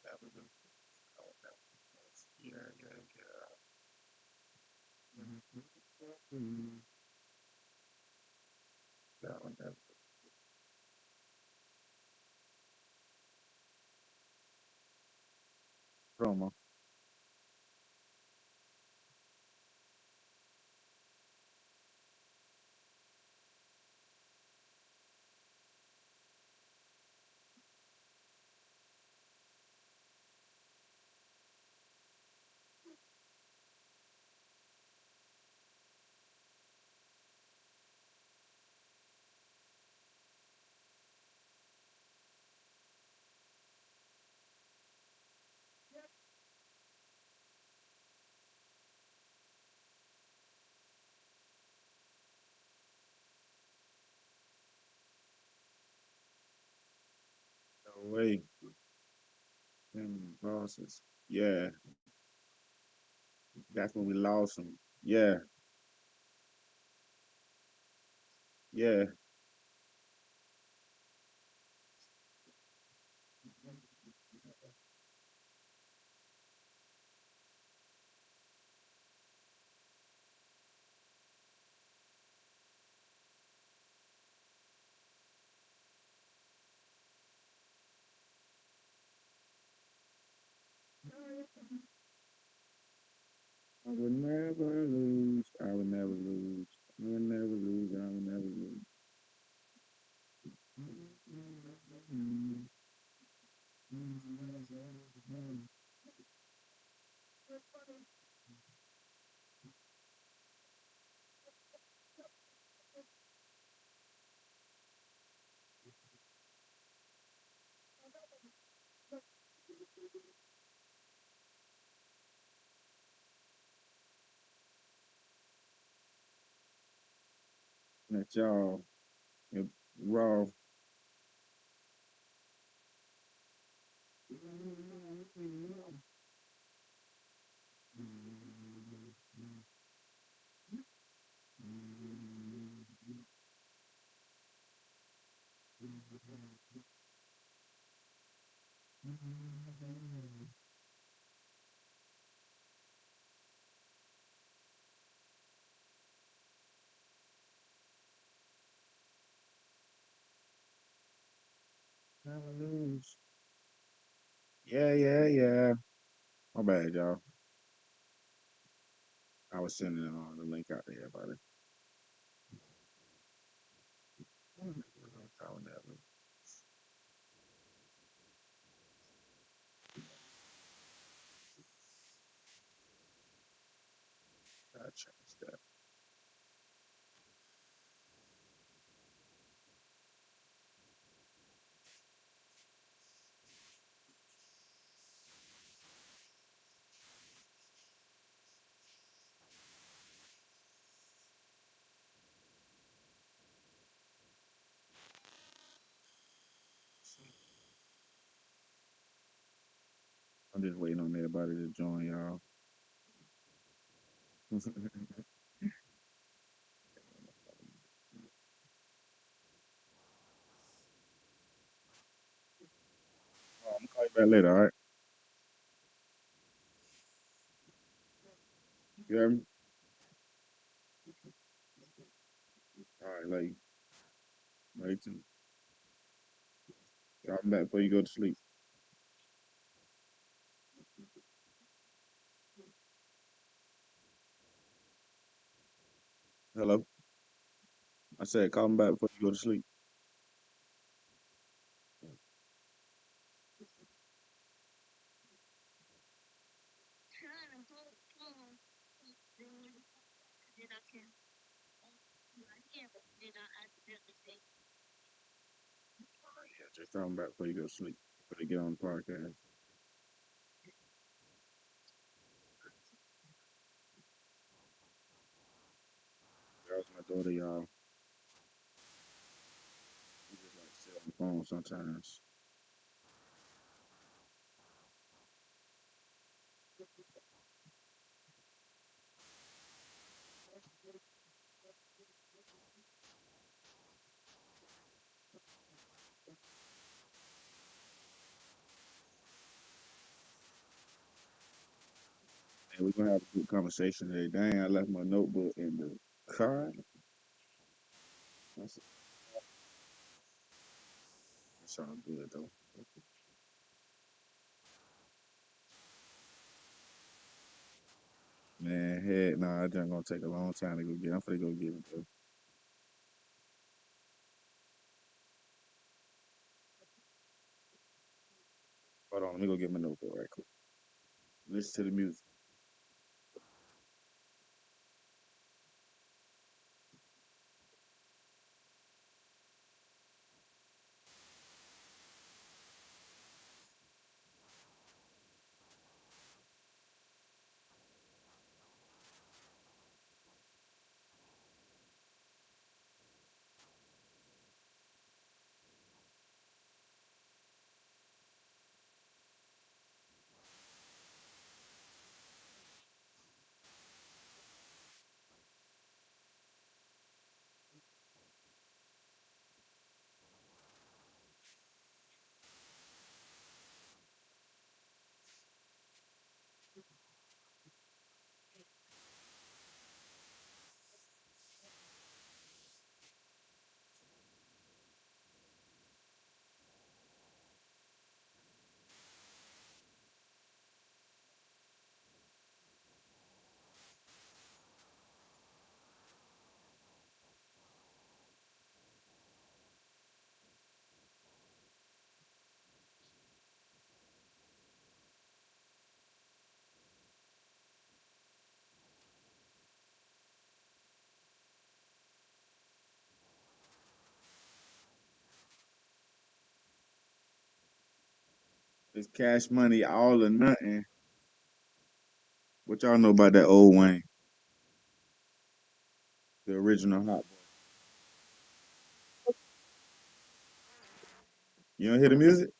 That was a, oh, that was, yeah, yeah, yeah. Mhm. That one, that promo. No way. Losses. Yeah, that's when we lost them. Yeah, yeah. I would never lose. I would never lose. I would never lose. I would never lose. That y'all, if raw. Never lose. Yeah, yeah, yeah. My bad, y'all. I was sending the link out to everybody. I would never. I changed that. I'm just waiting on everybody to join y'all. I'm gonna call you back later, all right? You hear me? All right, like, wait till I'll be back before you go to sleep. Hello? I said call me back before you go to sleep. Yeah, just call me back before you go to sleep. Before they get on the podcast. That was my daughter, y'all. She just like sit on the phone sometimes. And we're gonna have a good conversation today. Dang, I left my notebook in the car. That's, that's all good though. Man, head, nah, it's gonna take a long time to go get. I'm finna go get it though. Hold on, let me go get my notebook right quick. Listen to the music. It's Cash Money, all or nothing. What y'all know about that old Wayne, the original Hot Boy? You don't hear the music?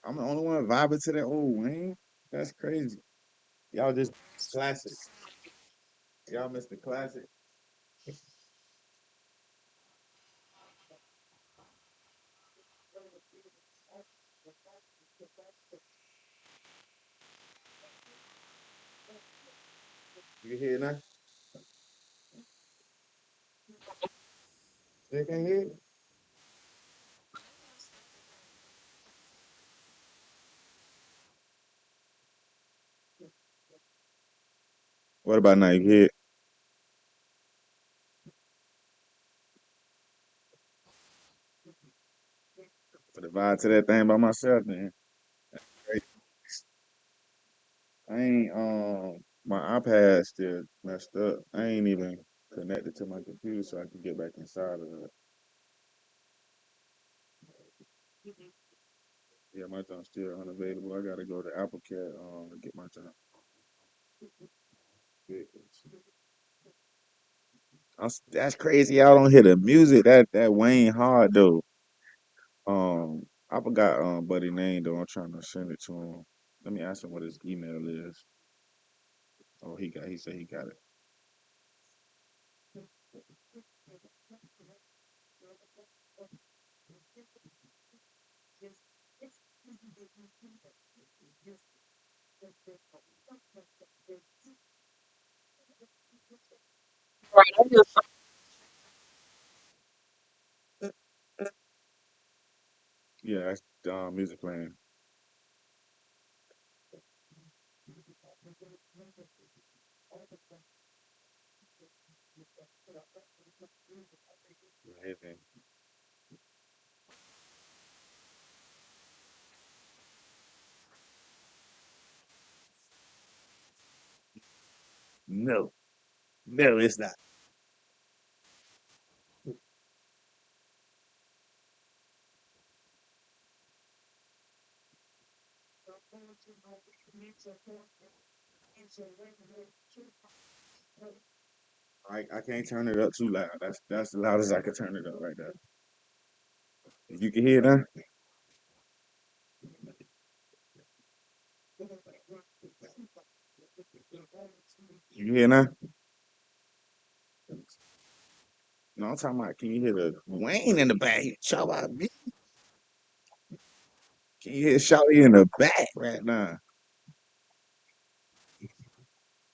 I'm the only one vibing to that old Wayne. That's crazy. Y'all just classic. Y'all missed the classic. You can hear it now? You can hear it? What about now? You hear it? For the vibe to that thing by myself, man. Hey, I ain't my iPad still messed up. I ain't even connected to my computer so I can get back inside of it. Yeah, my joint's still unavailable. I gotta go to Apple Care to get my joint fixed. That's crazy. Y'all don't hear the music. That Wayne Hard though. I forgot buddy name though. I'm trying to send it to him. Let me ask him what his email is. Oh, he said he got it. Yeah, that's music playing. Amazing. No, no, it's not. I can't turn it up too loud. That's the loudest I can turn it up right there. You can hear it now. You can hear it now. No, I'm talking about. Can you hear the Wayne in the back? Shout out me. Can you hear Shouty in the back right now?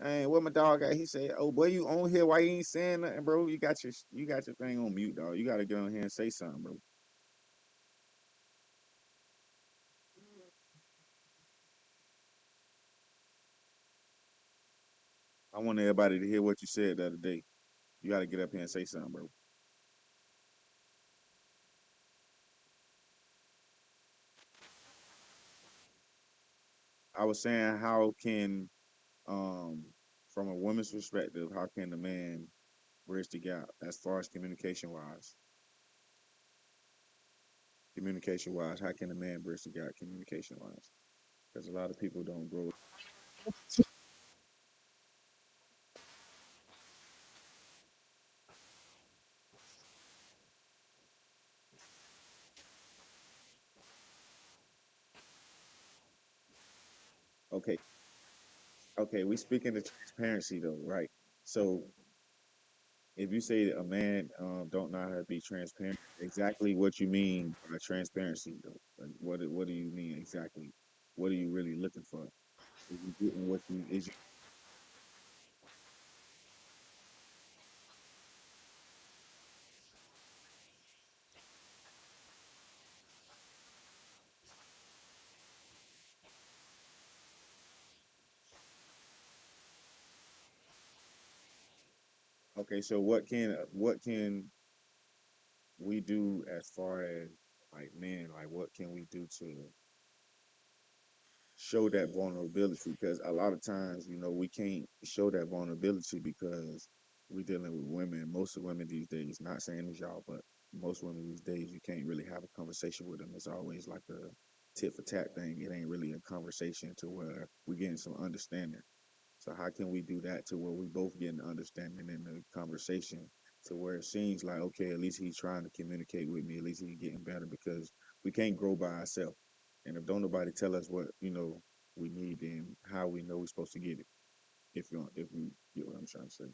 And what my dog got, he said, "Oh boy, you on here? Why you ain't saying nothing, bro? You got your thing on mute, dog. You gotta get on here and say something, bro." I want everybody to hear what you said the other day. You gotta get up here and say something, bro. I was saying, how can, um, from a woman's perspective, how can the man bridge the gap as far as communication wise? Communication wise, how can a man bridge the gap communication wise? Because a lot of people don't grow. Okay, okay, we speaking of transparency though, right? So if you say a man don't know how to be transparent, exactly what you mean by transparency though? Like what do you mean exactly? What are you really looking for? Is you getting what you is you okay? So what can we do as far as like men? Like what can we do to show that vulnerability? Because a lot of times, we can't show that vulnerability because we're dealing with women. Most of women these days, not saying it's y'all, but most women these days, you can't really have a conversation with them. It's always like a tit for tat thing. It ain't really a conversation to where we're getting some understanding. So how can we do that to where we both get an understanding in the conversation to where it seems like, okay, at least he's trying to communicate with me, at least he's getting better, because we can't grow by ourselves. And if don't nobody tell us what, we need, then how we know we're supposed to get it, if you get what I'm trying to say.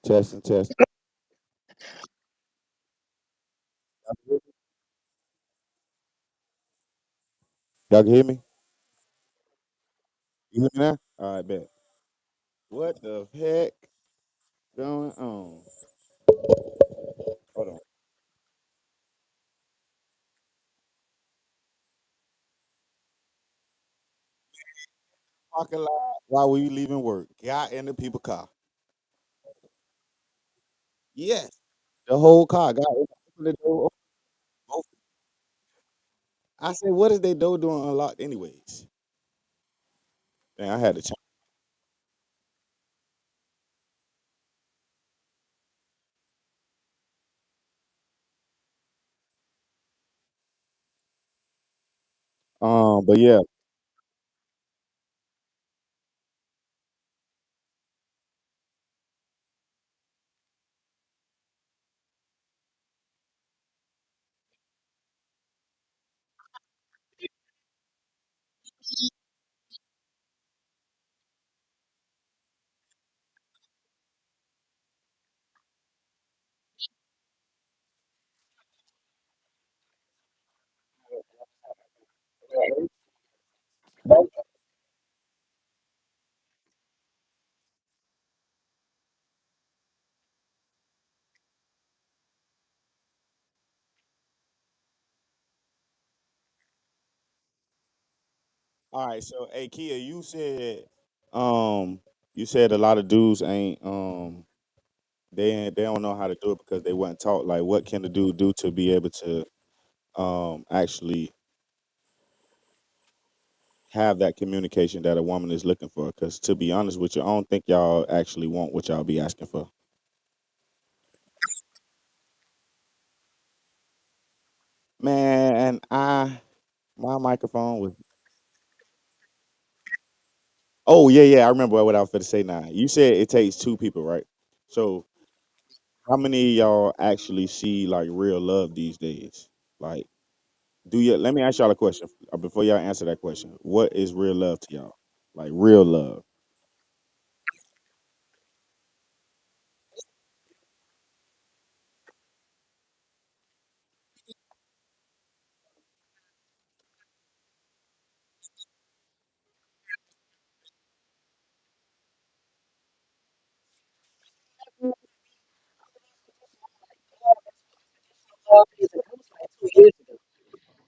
Testing, testing. Y'all can hear me? You hear me now? All right, bet. What the heck going on? Hold on. Parking lot while we leaving work. Got in the people car. Yes. The whole car got open the door. Open. I said, what is they door doing unlocked anyways? Man, I had to check. But yeah. All right, so hey Kia, um you said a lot of dudes ain't they don't know how to do it because they weren't taught. Like, what can the dude do to be able to actually have that communication that a woman is looking for? Because to be honest with you, I don't think y'all actually want what y'all be asking for. Man, I my microphone was. Oh yeah, yeah, I remember what I was going to say now. You said it takes two people, right? So how many of y'all actually see like real love these days? Like, do you? Let me ask y'all a question before y'all answer that question. What is real love to y'all? Like real love.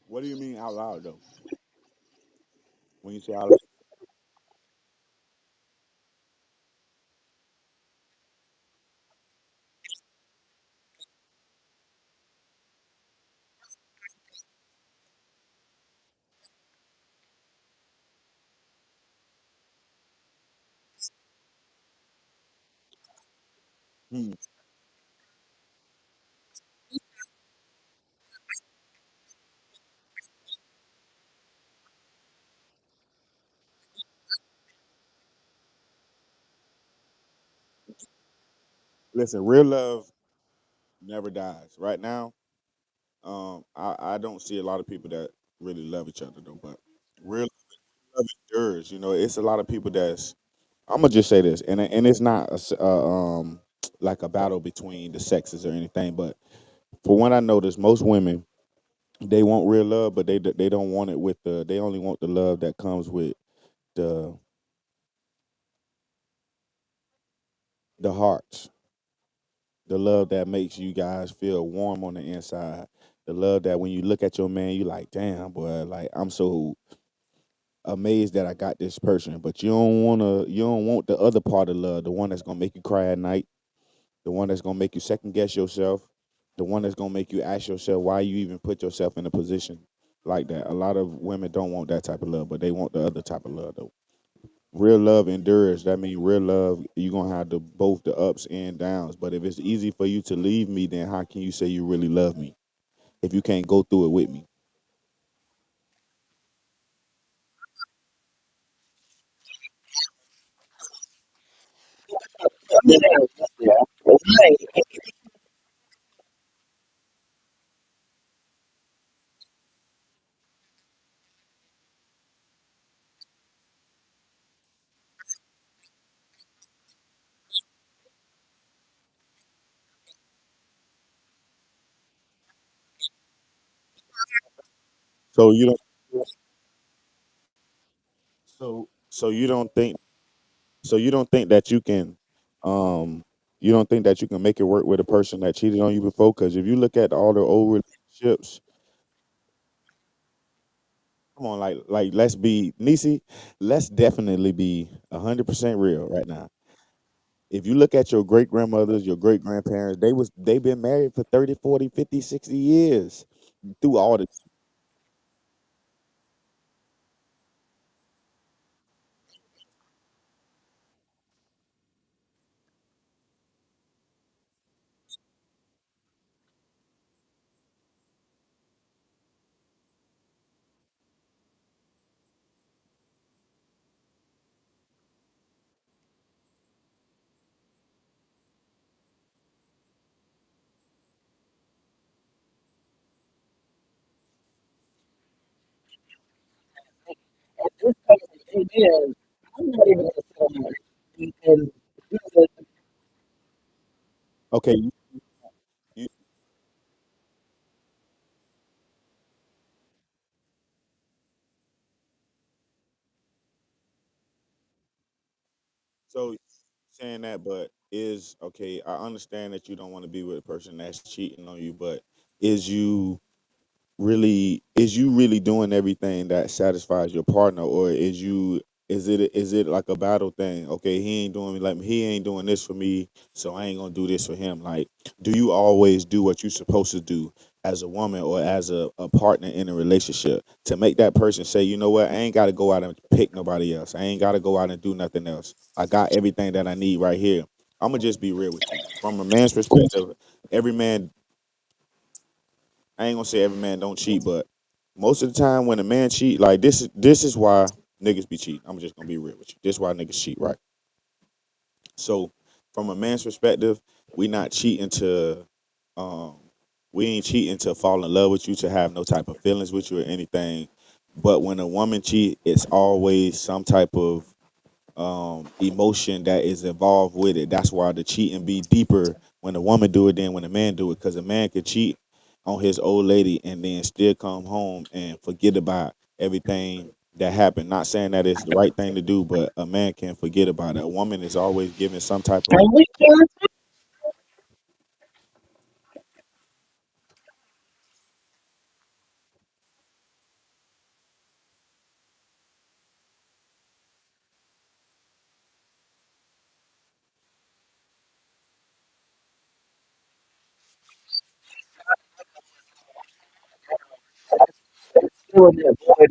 What do you mean out loud though? When you say out loud, hmm. Listen, real love never dies. Right now, I don't see a lot of people that really love each other though, but real love endures. You know, it's a lot of people that's. I'm gonna just say this, and it's not like a battle between the sexes or anything, but for what I notice, most women they want real love, but they don't want it with they only want the love that comes with the the hearts, the love that makes you guys feel warm on the inside, the love that when you look at your man, you like, damn boy, like I'm so amazed that I got this person, but you don't want the other part of love, the one that's gonna make you cry at night, the one that's gonna make you second guess yourself, the one that's gonna make you ask yourself why you even put yourself in a position like that. A lot of women don't want that type of love, but they want the other type of love though. Real love endures. That means real love, you're gonna have the both the ups and downs. But if it's easy for you to leave me, then how can you say you really love me if you can't go through it with me? So you don't. So you don't think. So you don't think that you can. Um. You don't think that you can make it work with a person that cheated on you before? Because if you look at all the old relationships, come on, like let's be Nisi, let's definitely be 100% real right now. If you look at your great grandmothers, your great grandparents, they've been married for 30, 40, 50, 60 years through all the. At this point, amen. I'm not even gonna sit on it. And Okay, you, so saying that, but is okay. I understand that you don't want to be with a person that's cheating on you, but is you is you really doing everything that satisfies your partner, or is it like a battle thing? Okay, he ain't doing this for me, so I ain't gonna do this for him. Like, do you always do what you're supposed to do as a woman or as a partner in a relationship to make that person say, you know what, I ain't gotta go out and pick nobody else. I ain't gotta go out and do nothing else. I got everything that I need right here. I'm gonna just be real with you. From a man's perspective, every man I ain't gonna say every man don't cheat, but most of the time when a man cheat, like this is why niggas be cheating. I'm just gonna be real with you. This is why niggas cheat, right? So from a man's perspective, we not cheating to um we ain't cheating to fall in love with you, to have no type of feelings with you or anything. But when a woman cheat, it's always some type of emotion that is involved with it. That's why the cheating be deeper when a woman do it than when a man do it. Because a man could cheat on his old lady and then still come home and forget about everything that happened. Not saying that it's the right thing to do, but a man can forget about it. A woman is always given some type of. we can. Still in that void.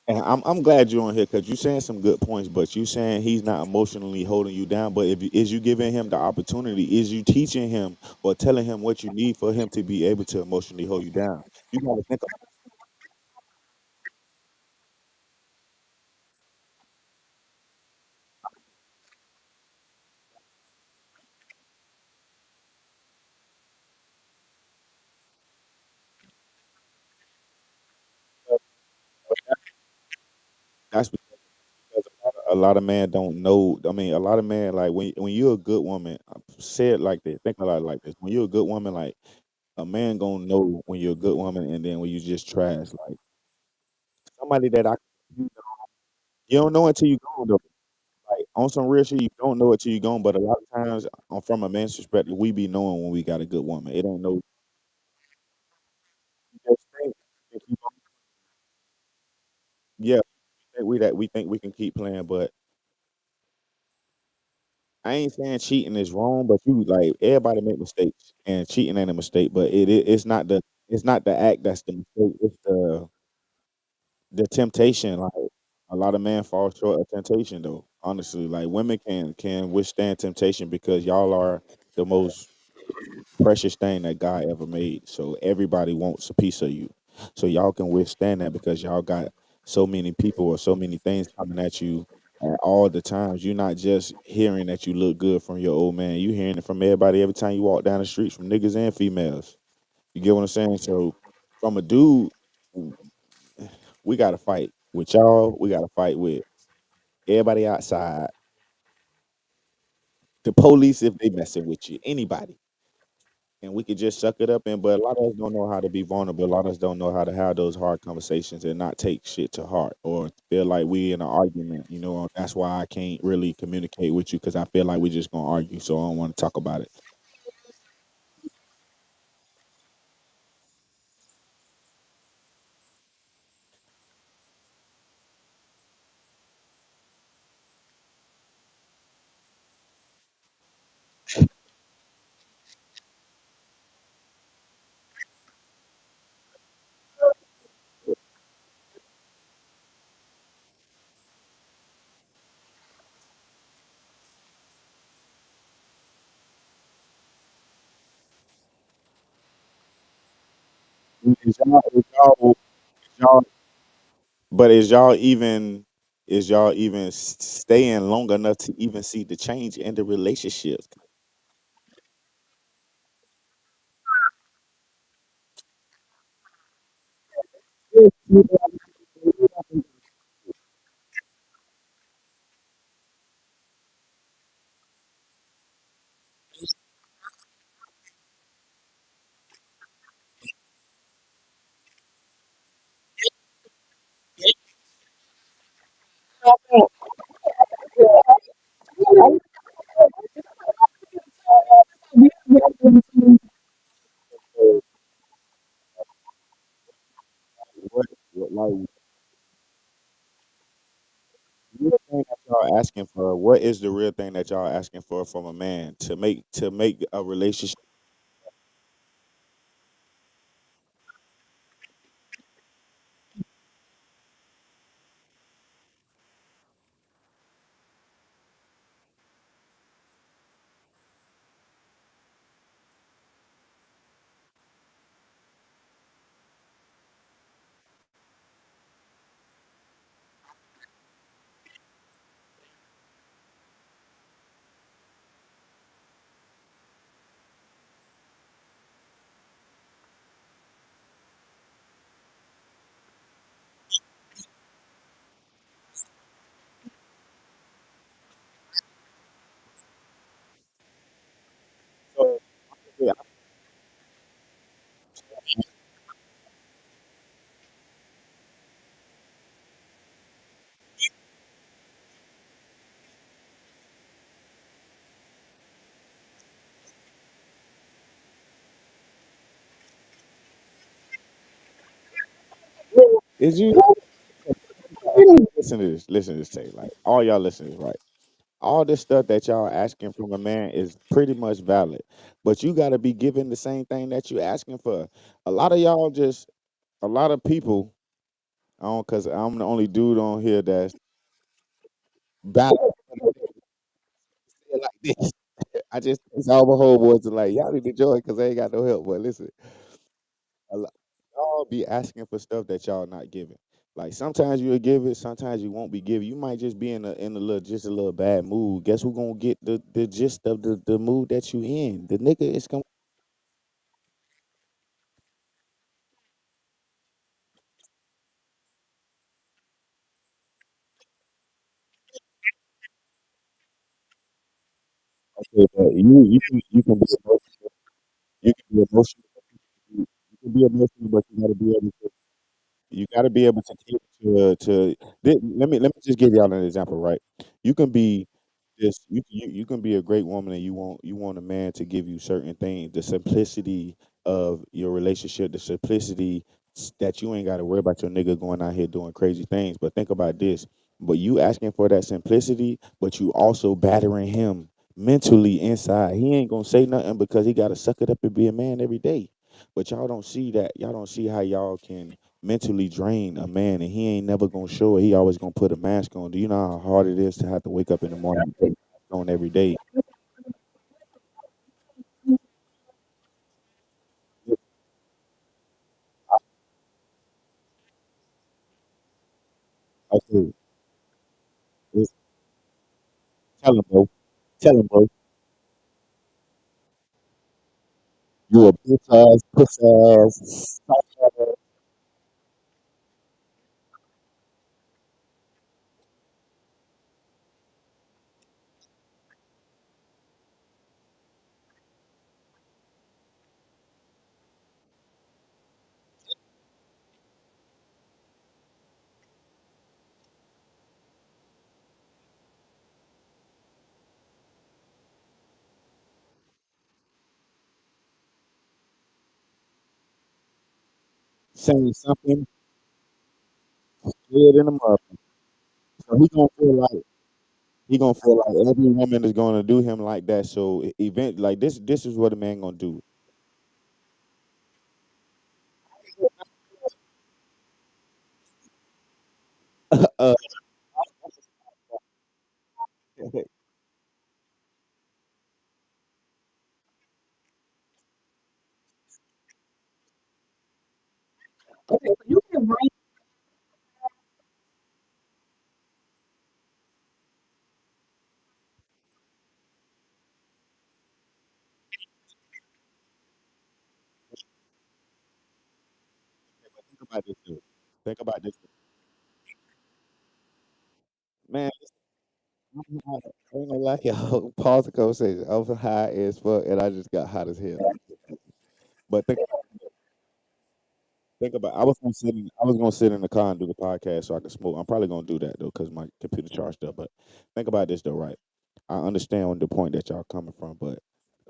And I'm glad you're on here because you're saying some good points, but you saying he's not emotionally holding you down. But is you giving him the opportunity? Is you teaching him or telling him what you need for him to be able to emotionally hold you down? You got to think. That's because a lot of men don't know. I mean, a lot of men like when you're a good woman. Say it like this. Think about it like this. When you're a good woman, like a man gonna know when you're a good woman, and then when you just trash, like somebody that I you don't know until you go though. Like on some real shit, you don't know it till you gone. But a lot of times, from a man's perspective, we be knowing when we got a good woman. It ain't no we just think we yeah, we think we can keep playing, but I ain't saying cheating is wrong, but you like everybody make mistakes, and cheating ain't a mistake. But it's not the act that's the mistake. It's the temptation. Like a lot of men fall short of temptation, though. Honestly, like women can withstand temptation because y'all are the most precious thing that God ever made. So everybody wants a piece of you. So y'all can withstand that because y'all got so many people or so many things coming at you at all the times. You're not just hearing that you look good from your old man. You hearing it from everybody every time you walk down the streets, from niggas and females. You get what I'm saying? So from a dude, we gotta fight with y'all. We gotta fight with everybody outside. The police if they messing with you. Anybody. and we could just suck it up. And but a lot of us don't know how to be vulnerable. A lot of us don't know how to have those hard conversations and not take shit to heart or feel like we in an argument. You know, that's why I can't really communicate with you because I feel like we just gonna argue. So I don't want to talk about it. Is y'all, but is y'all even staying long enough to even see the change in the relationships? What like real thing that y'all asking for? What is the real thing that y'all asking for from a man to make a relationship? So yeah, is you listen to this? Listen to this, Tay. Like all y'all listeners, right? All this stuff that y'all asking from a man is pretty much valid, but you got to be given the same thing that you asking for. A lot of y'all just, a lot of people, I don't, cause I'm the only dude on here that's valid like this. I just it's all my homeboys are like y'all need to join because I ain't got no help. But listen, a lot, y'all be asking for stuff that y'all not giving. Like sometimes you'll give it, sometimes you won't be giving. You might just be in a little just a little bad mood. Guess who gonna get the gist of the mood that you in? The nigga is gonna. Okay, but you can be emotional. You can be emotional. You can be emotional, but you gotta be able to keep let me just give y'all an example, right? You can be you can be a great woman and you want a man to give you certain things, the simplicity of your relationship, the simplicity that you ain't gotta worry about your nigga going out here doing crazy things. But think about this. But you asking for that simplicity, but you also battering him mentally inside. He ain't gonna say nothing because he gotta suck it up and be a man every day. But y'all don't see that. Y'all don't see how y'all can mentally drain a man, and he ain't never gonna show it. He always gonna put a mask on. Do you know how hard it is to have to wake up in the morning and put a mask on every day? Okay, just tell him, bro. Tell him, bro. You a bitch ass, puss ass. saying something scared in the mother. So he gonna feel like every woman is gonna do him like that. So event like this is what a man gonna do. uh, Okay, so you can bring think about this though. Think about this, man. I ain't gonna lie, y'all. Pause the conversation. I was high as fuck, and I just got hot as hell. But think about. I was gonna sit in the car and do the podcast so I could smoke. I'm probably gonna do that though, cause my computer charged up. But think about this though, right? I understand the point that y'all coming from, but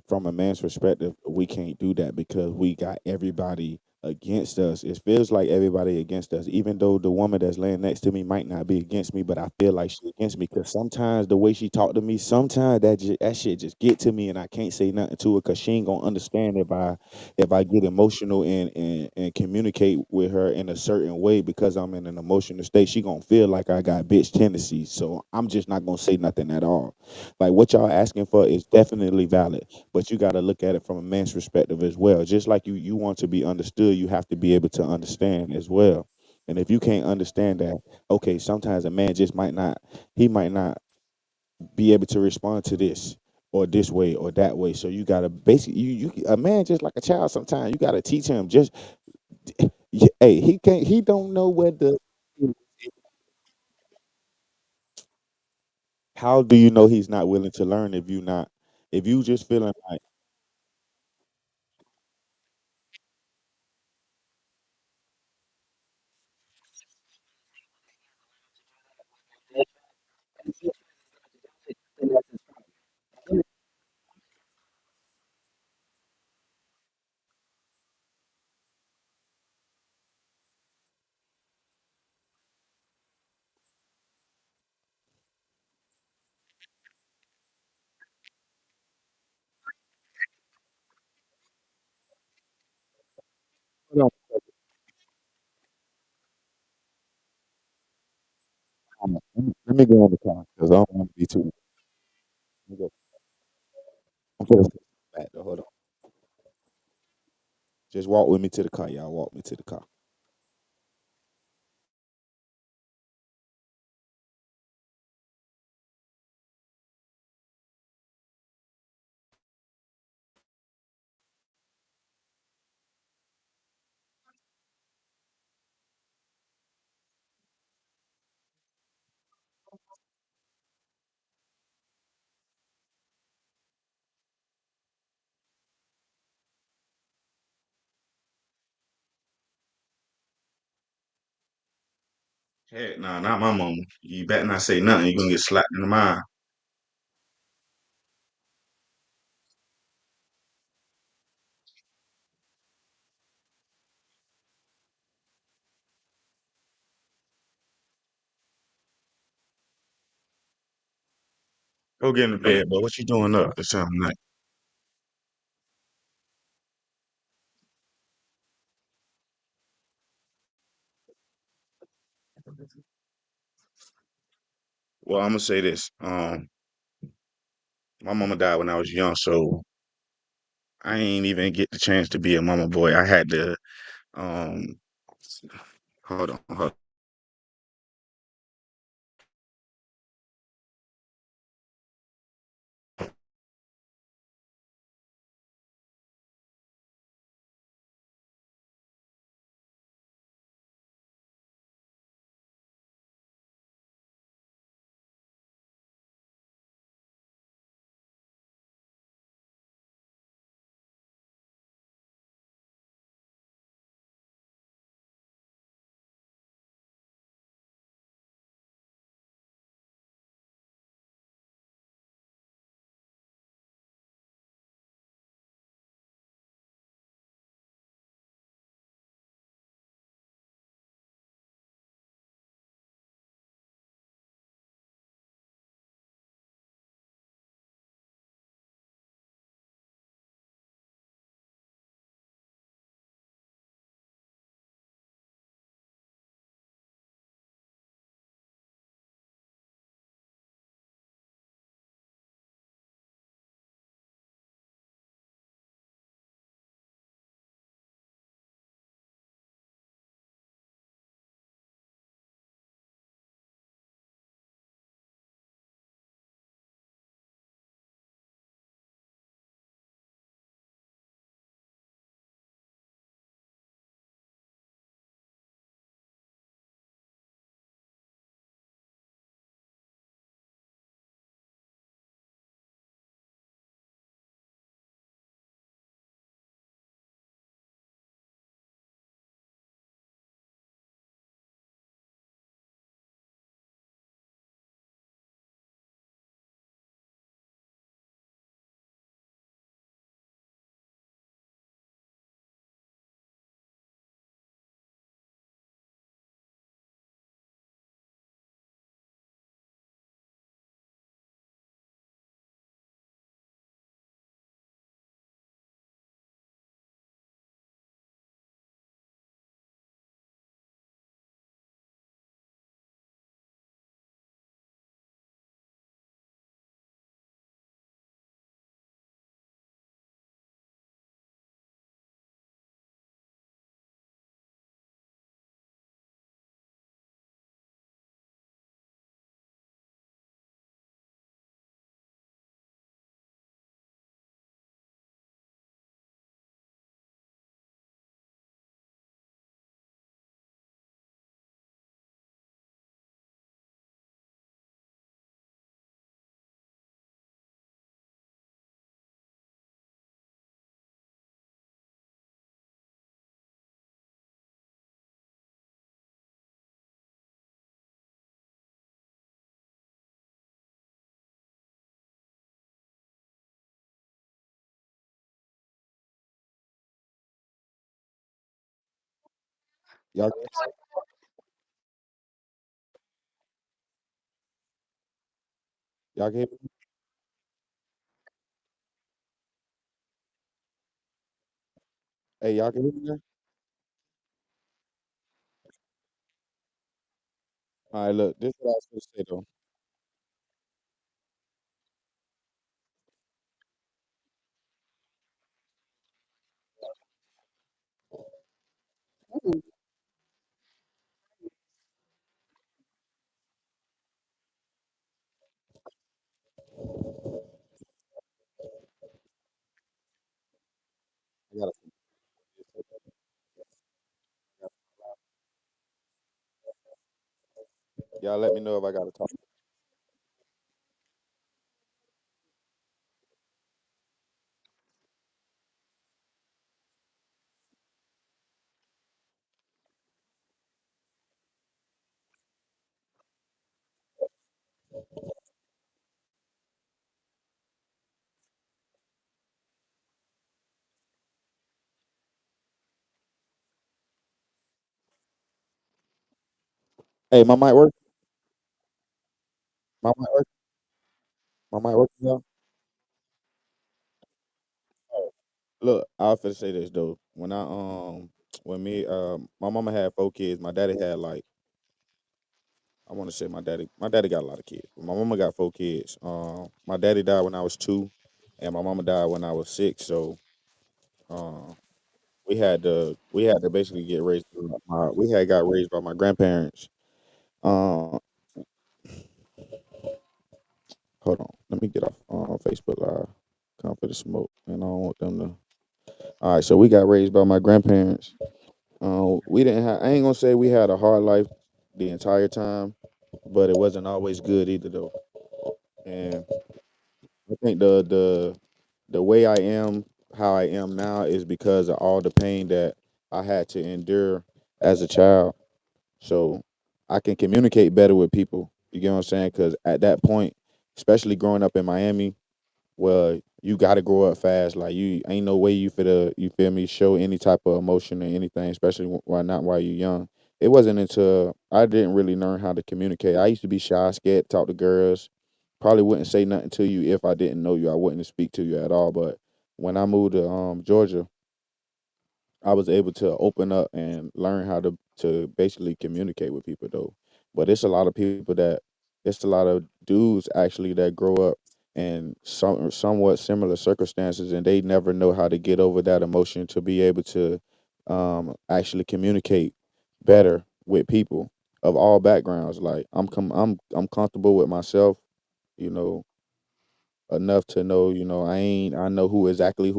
from a man's perspective, we can't do that because we got everybody against us. It feels like everybody against us, even though the woman that's laying next to me might not be against me, but I feel like she's against me because sometimes the way she talked to me, sometimes that shit just get to me and I can't say nothing to her because she ain't gonna understand if I get emotional and communicate with her in a certain way because I'm in an emotional state. She gonna feel like I got bitch tendencies, so I'm just not gonna say nothing at all. Like what y'all asking for is definitely valid, but you got to look at it from a man's perspective as well. Just like you want to be understood, you have to be able to understand as well. And if you can't understand that, okay, sometimes a man just might not be able to respond to this or this way or that way. So you gotta basically you a man just like a child. Sometimes you gotta teach him. Just hey, he don't know whether. How do you know he's not willing to learn if you just feeling like it and he chooses not to do it, then that's his problem. hold on, let me go in the car because I don't want to be too. Let me go. I'm supposed to back though. Hold on. Just walk with me to the car, y'all. Walk me to the car. Heck, nah, not my mama. You better not say nothing. You're gonna get slapped in the mind. Go get in the bed, but what you doing up this time of night? Well, I'm gonna say this. My mama died when I was young, so I ain't even get the chance to be a mama boy. I had to um hold on, hold on. Y'all, y'all can hear me? Hey, y'all can hear me now? All right, look, this is what I was gonna say though. I gotta, y'all let me know if I gotta talk. Hey, my mic work? My mic work? My mic work, y'all? Look, I was finna say this though. When my mama had 4 kids, my daddy had like, I want to say my daddy got a lot of kids. But my mama got 4 kids. My daddy died when I was 2, and my mama died when I was 6. So, um, we had to basically get raised. We had got raised by my grandparents. Uh, Hold on, let me get off Facebook Live. Come for the smoke, and I don't want them to. All right, so we got raised by my grandparents. We didn't have. I ain't gonna say we had a hard life the entire time, but it wasn't always good either though. And I think the way I am, how I am now, is because of all the pain that I had to endure as a child. So I can communicate better with people. You get what I'm saying? Because at that point, especially growing up in Miami, well, you got to grow up fast. Like you ain't no way you fit you feel me, show any type of emotion or anything, especially while you're young. It wasn't until I didn't really learn how to communicate. I used to be shy, scared to talk to girls. Probably wouldn't say nothing to you if I didn't know you. I wouldn't speak to you at all. But when I moved to Georgia, I was able to open up and learn how to basically communicate with people though. But it's a lot of dudes actually that grow up in somewhat similar circumstances and they never know how to get over that emotion to be able to actually communicate better with people of all backgrounds. Like I'm comfortable with myself, you know, enough to know, I know who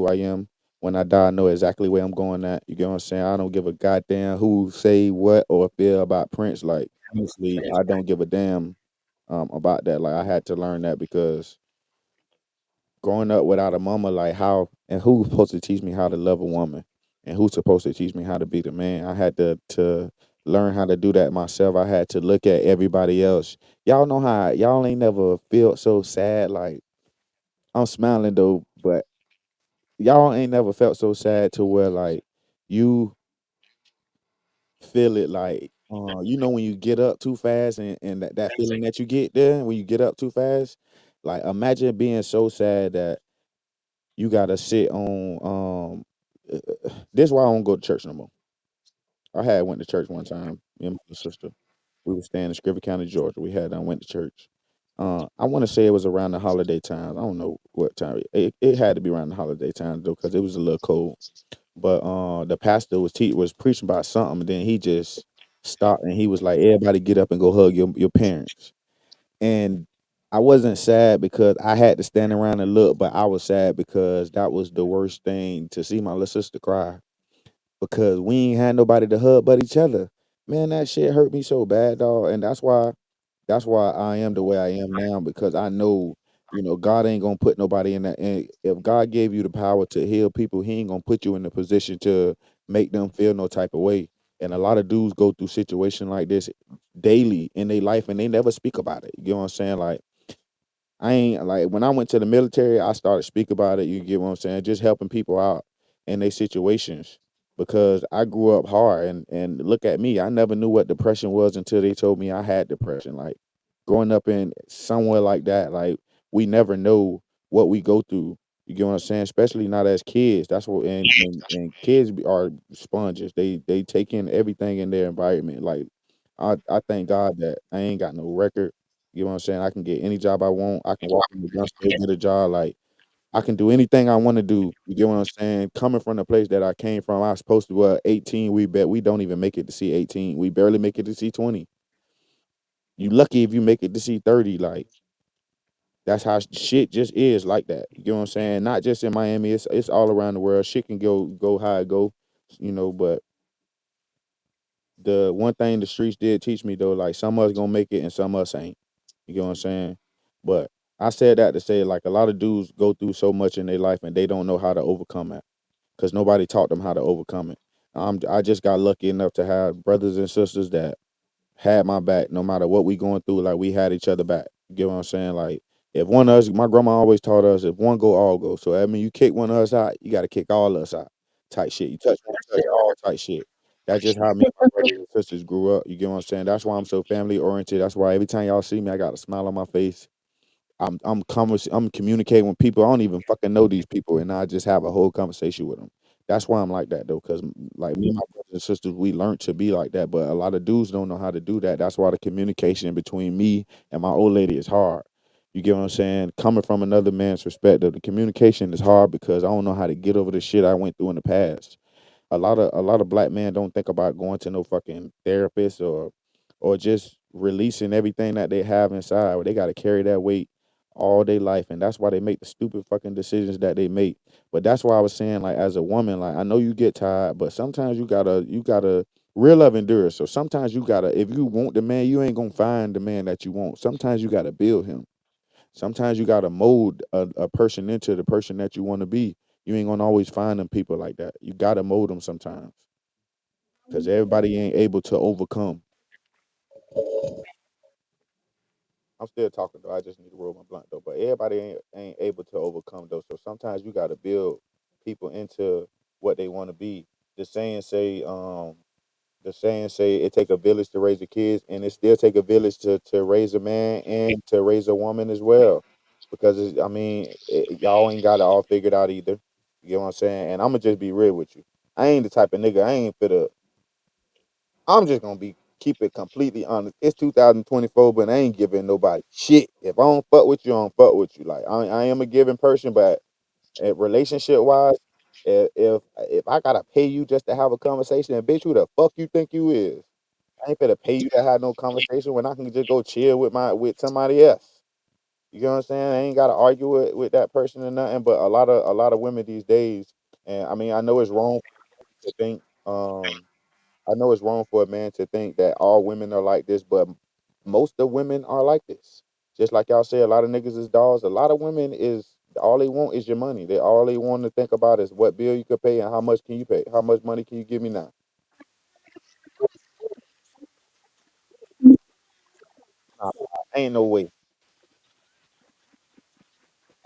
I am. When I die, I know exactly where I'm going at. You get what I'm saying? I don't give a goddamn who say what or feel about Prince. Like honestly, I don't give a damn about that. Like I had to learn that because growing up without a mama, like how and who's supposed to teach me how to love a woman and who's supposed to teach me how to be the man. I had to learn how to do that myself. I had to look at everybody else. Y'all know how y'all ain't never felt so sad. Like I'm smiling though, but y'all ain't never felt so sad to where like you feel it like when you get up too fast and that feeling that you get there when you get up too fast. Like imagine being so sad that you gotta sit on this is why I don't go to church no more. I had went to church one time, me and my sister. We were staying in Scriven County, Georgia. We had went to church. I want to say it was around the holiday time. I don't know what time. It had to be around the holiday time though, because it was a little cold. But the pastor was preaching about something, and then he just stopped and he was like, "Everybody get up and go hug your parents." And I wasn't sad because I had to stand around and look, but I was sad because that was the worst thing to see my little sister cry because we ain't had nobody to hug but each other. Man, that shit hurt me so bad, dog. And that's why I am the way I am now because I know, God ain't gonna put nobody in that. And if God gave you the power to heal people, He ain't gonna put you in the position to make them feel no type of way. And a lot of dudes go through situations like this daily in their life, and they never speak about it. You know what I'm saying? Like I ain't like when I went to the military, I started to speak about it. You get what I'm saying? Just helping people out in their situations. because I grew up hard, and look at me. I never knew what depression was until they told me I had depression. Like growing up in somewhere like that, like we never know what we go through. You get what I'm saying? Especially not as kids. That's what and kids are sponges. They take in everything in their environment. Like I thank God that I ain't got no record. You know what I'm saying? I can get any job I want. I can walk in the gun store, get a job. Like I can do anything I want to do. You get what I'm saying? Coming from the place that I came from, I was supposed to 18. We bet we don't even make it to see 18. We barely make it to see 20. You lucky if you make it to see 30. Like that's how shit just is like that. You get what I'm saying? Not just in Miami, it's all around the world. Shit can go how it go, but the one thing the streets did teach me though, like some of us gonna make it and some of us ain't. You get what I'm saying? But I said that to say like a lot of dudes go through so much in their life and they don't know how to overcome it because nobody taught them how to overcome it. I just got lucky enough to have brothers and sisters that had my back no matter what we going through. Like we had each other back. You get what I'm saying? Like if one of us, my grandma always taught us, if one go, all go. So I mean, you kick one of us out, you got to kick all of us out. Type shit. You touch one, touch all type shit. That's just how me and my brothers and sisters grew up. You get what I'm saying? That's why I'm so family oriented. That's why every time y'all see me, I got a smile on my face. I'm communicating with people. I don't even fucking know these people, and I just have a whole conversation with them. That's why I'm like that though, because like me and my brothers and sisters, we learned to be like that. But a lot of dudes don't know how to do that. That's why the communication between me and my old lady is hard. You get what I'm saying? Coming from another man's perspective, the communication is hard because I don't know how to get over the shit I went through in the past. A lot of black men don't think about going to no fucking therapist or just releasing everything that they have inside. Or they got to carry that weight all day life, and that's why they make the stupid fucking decisions that they make. But that's why I was saying, like, as a woman, like I know you get tired, but sometimes you gotta real love endures. So sometimes you gotta, if you want the man, you ain't gonna find the man that you want. Sometimes you gotta build him. Sometimes you gotta mold a person into the person that you want to be. You ain't gonna always find them people like that. You gotta mold them sometimes because everybody ain't able to overcome. I'm still talking though. I just need to roll my blunt though. But everybody ain't able to overcome though. So sometimes you got to build people into what they want to be. The saying say, the saying say, it take a village to raise the kids, and it still take a village to raise a man and to raise a woman as well. Because I mean, y'all ain't got it all figured out either. You get what I'm saying? And I'm gonna just be real with you. I ain't the type of nigga. I ain't fit a I'm just gonna be keep it completely honest. It's 2024, but I ain't giving nobody shit. If I don't fuck with you, I don't fuck with you. Like I am a giving person, but relationship wise, if I gotta pay you just to have a conversation, and bitch, who the fuck you think you is? I ain't gonna pay you to have no conversation when I can just go chill with somebody else. You know what I'm saying? I ain't gotta argue with that person or nothing. But a lot of women these days, and I mean I know it's wrong to think I know it's wrong for a man to think that all women are like this, but most of women are like this. Just like y'all say, a lot of niggas is dogs. A lot of women is all they want is your money. All they want to think about is what bill you could pay and how much can you pay. How much money can you give me now? Nah, ain't no way.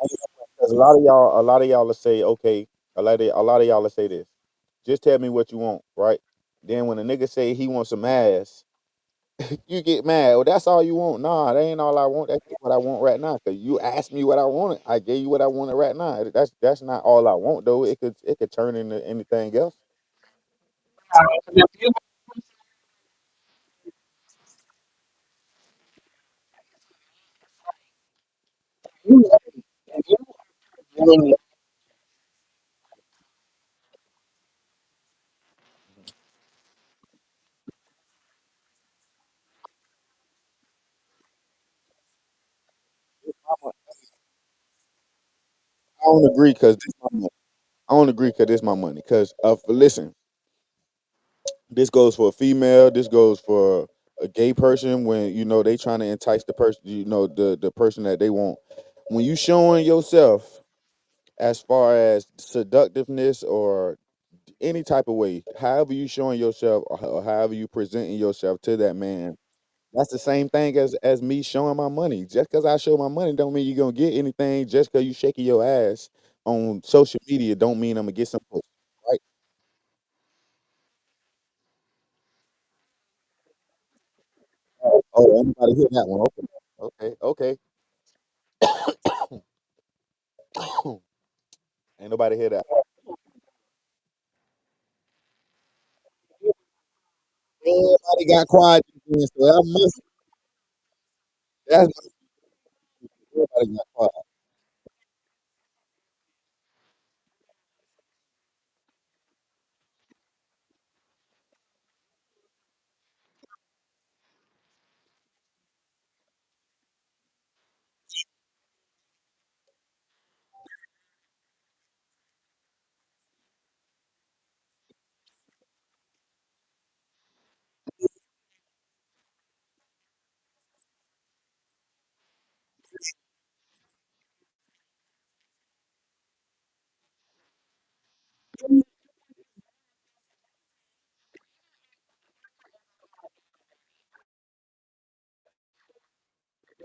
Because a lot of y'all will say, okay, a lot of y'all will say this. Just tell me what you want, right? Then when a nigga say he wants some ass, you get mad. Well, that's all you want. Nah, that ain't all I want. That's what I want right now. Cause you asked me what I wanted. I gave you what I wanted right now. That's not all I want though. It could turn into anything else. If you, if you really, I don't agree because this my money. I don't agree because this my money. Because listen, this goes for a female. This goes for a gay person when they trying to entice the person. The person that they want. When you showing yourself as far as seductiveness or any type of way, however you showing yourself or however you presenting yourself to that man, that's the same thing as me showing my money. Just because I show my money don't mean you're gonna get anything. Just because you shaking your ass on social media don't mean I'm gonna get some pussy, right? Oh, anybody hear that one? Okay, okay, okay. Ain't nobody hear that. Everybody got quiet again, so that's everybody got quiet.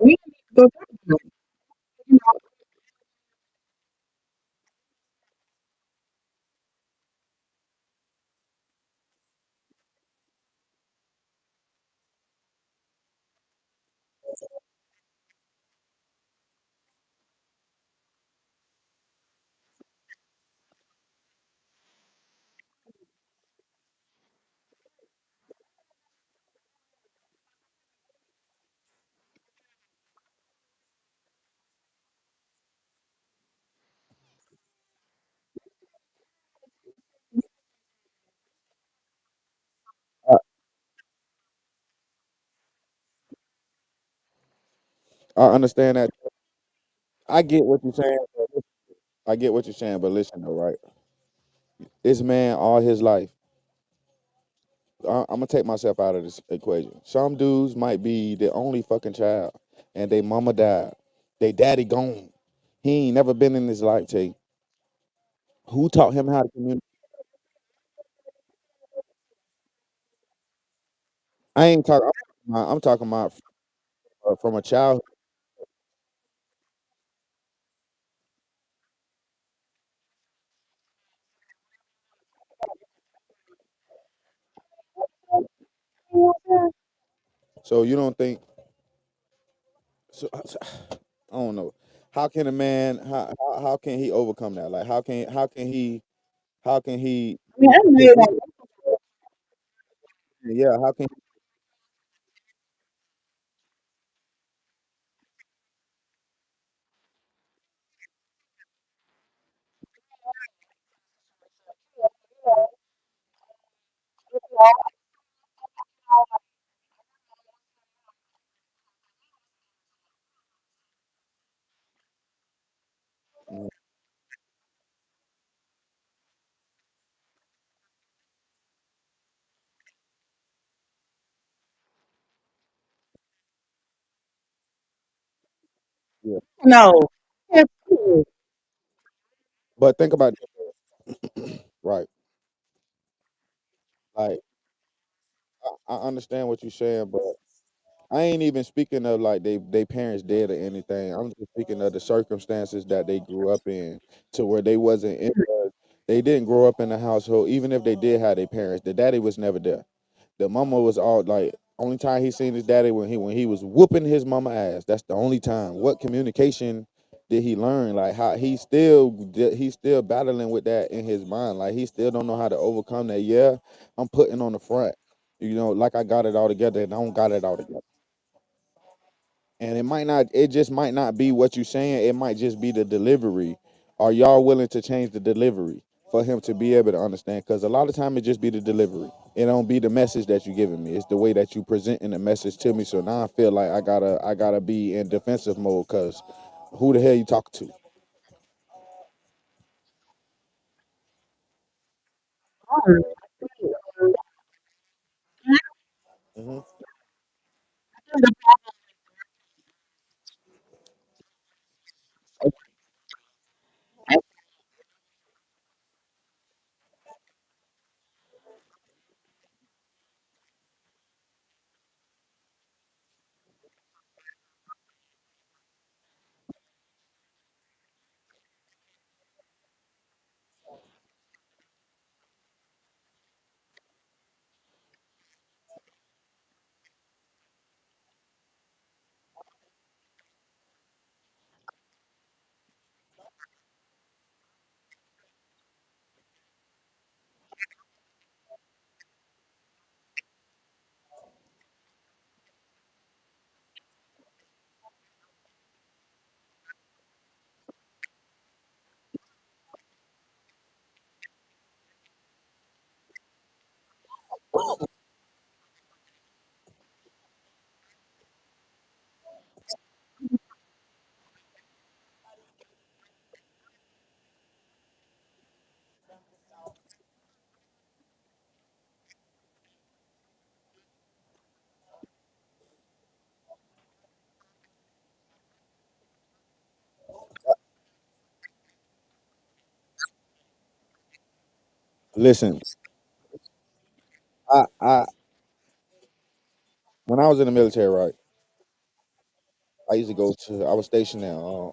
We need to go talk about it. You know, I, I understand that. I get what you're saying. I get what you're saying, but listen though, right? This man all his life. I'm gonna take myself out of this equation. Some dudes might be the only fucking child, and they mama died, they daddy gone. He ain't never been in his life. Tay, who taught him how to communicate? I ain't talking. I'm talking about from a child. So you don't think? So, I don't know. How can a man? How can he overcome that? Like how can he? I mean, I made Cause like, yeah. How can? Mm, yeah. no. That's cool. But think about right. Like I understand what you're saying, but I ain't even speaking of like they parents dead or anything. I'm just speaking of the circumstances that they grew up in, to where they wasn't in. They didn't grow up in a household. Even if they did have their parents, the daddy was never there. The mama was all like only time he seen his daddy when he was whooping his mama ass. That's the only time. What communication did he learn? Like how he's still battling with that in his mind. Like he still don't know how to overcome that. Yeah, I'm putting on the front. You know, like I got it all together and I don't got it all together. And it just might not be what you're saying. It might just be the delivery. Are y'all willing to change the delivery for him to be able to understand? Because a lot of time it just be the delivery. It don't be the message that you giving me. It's the way that you presenting the message to me. So now I feel like I gotta be in defensive mode because who the hell you talking to? Hmm. Listen, I when I was in the military, right, I used to go to. I was stationed there.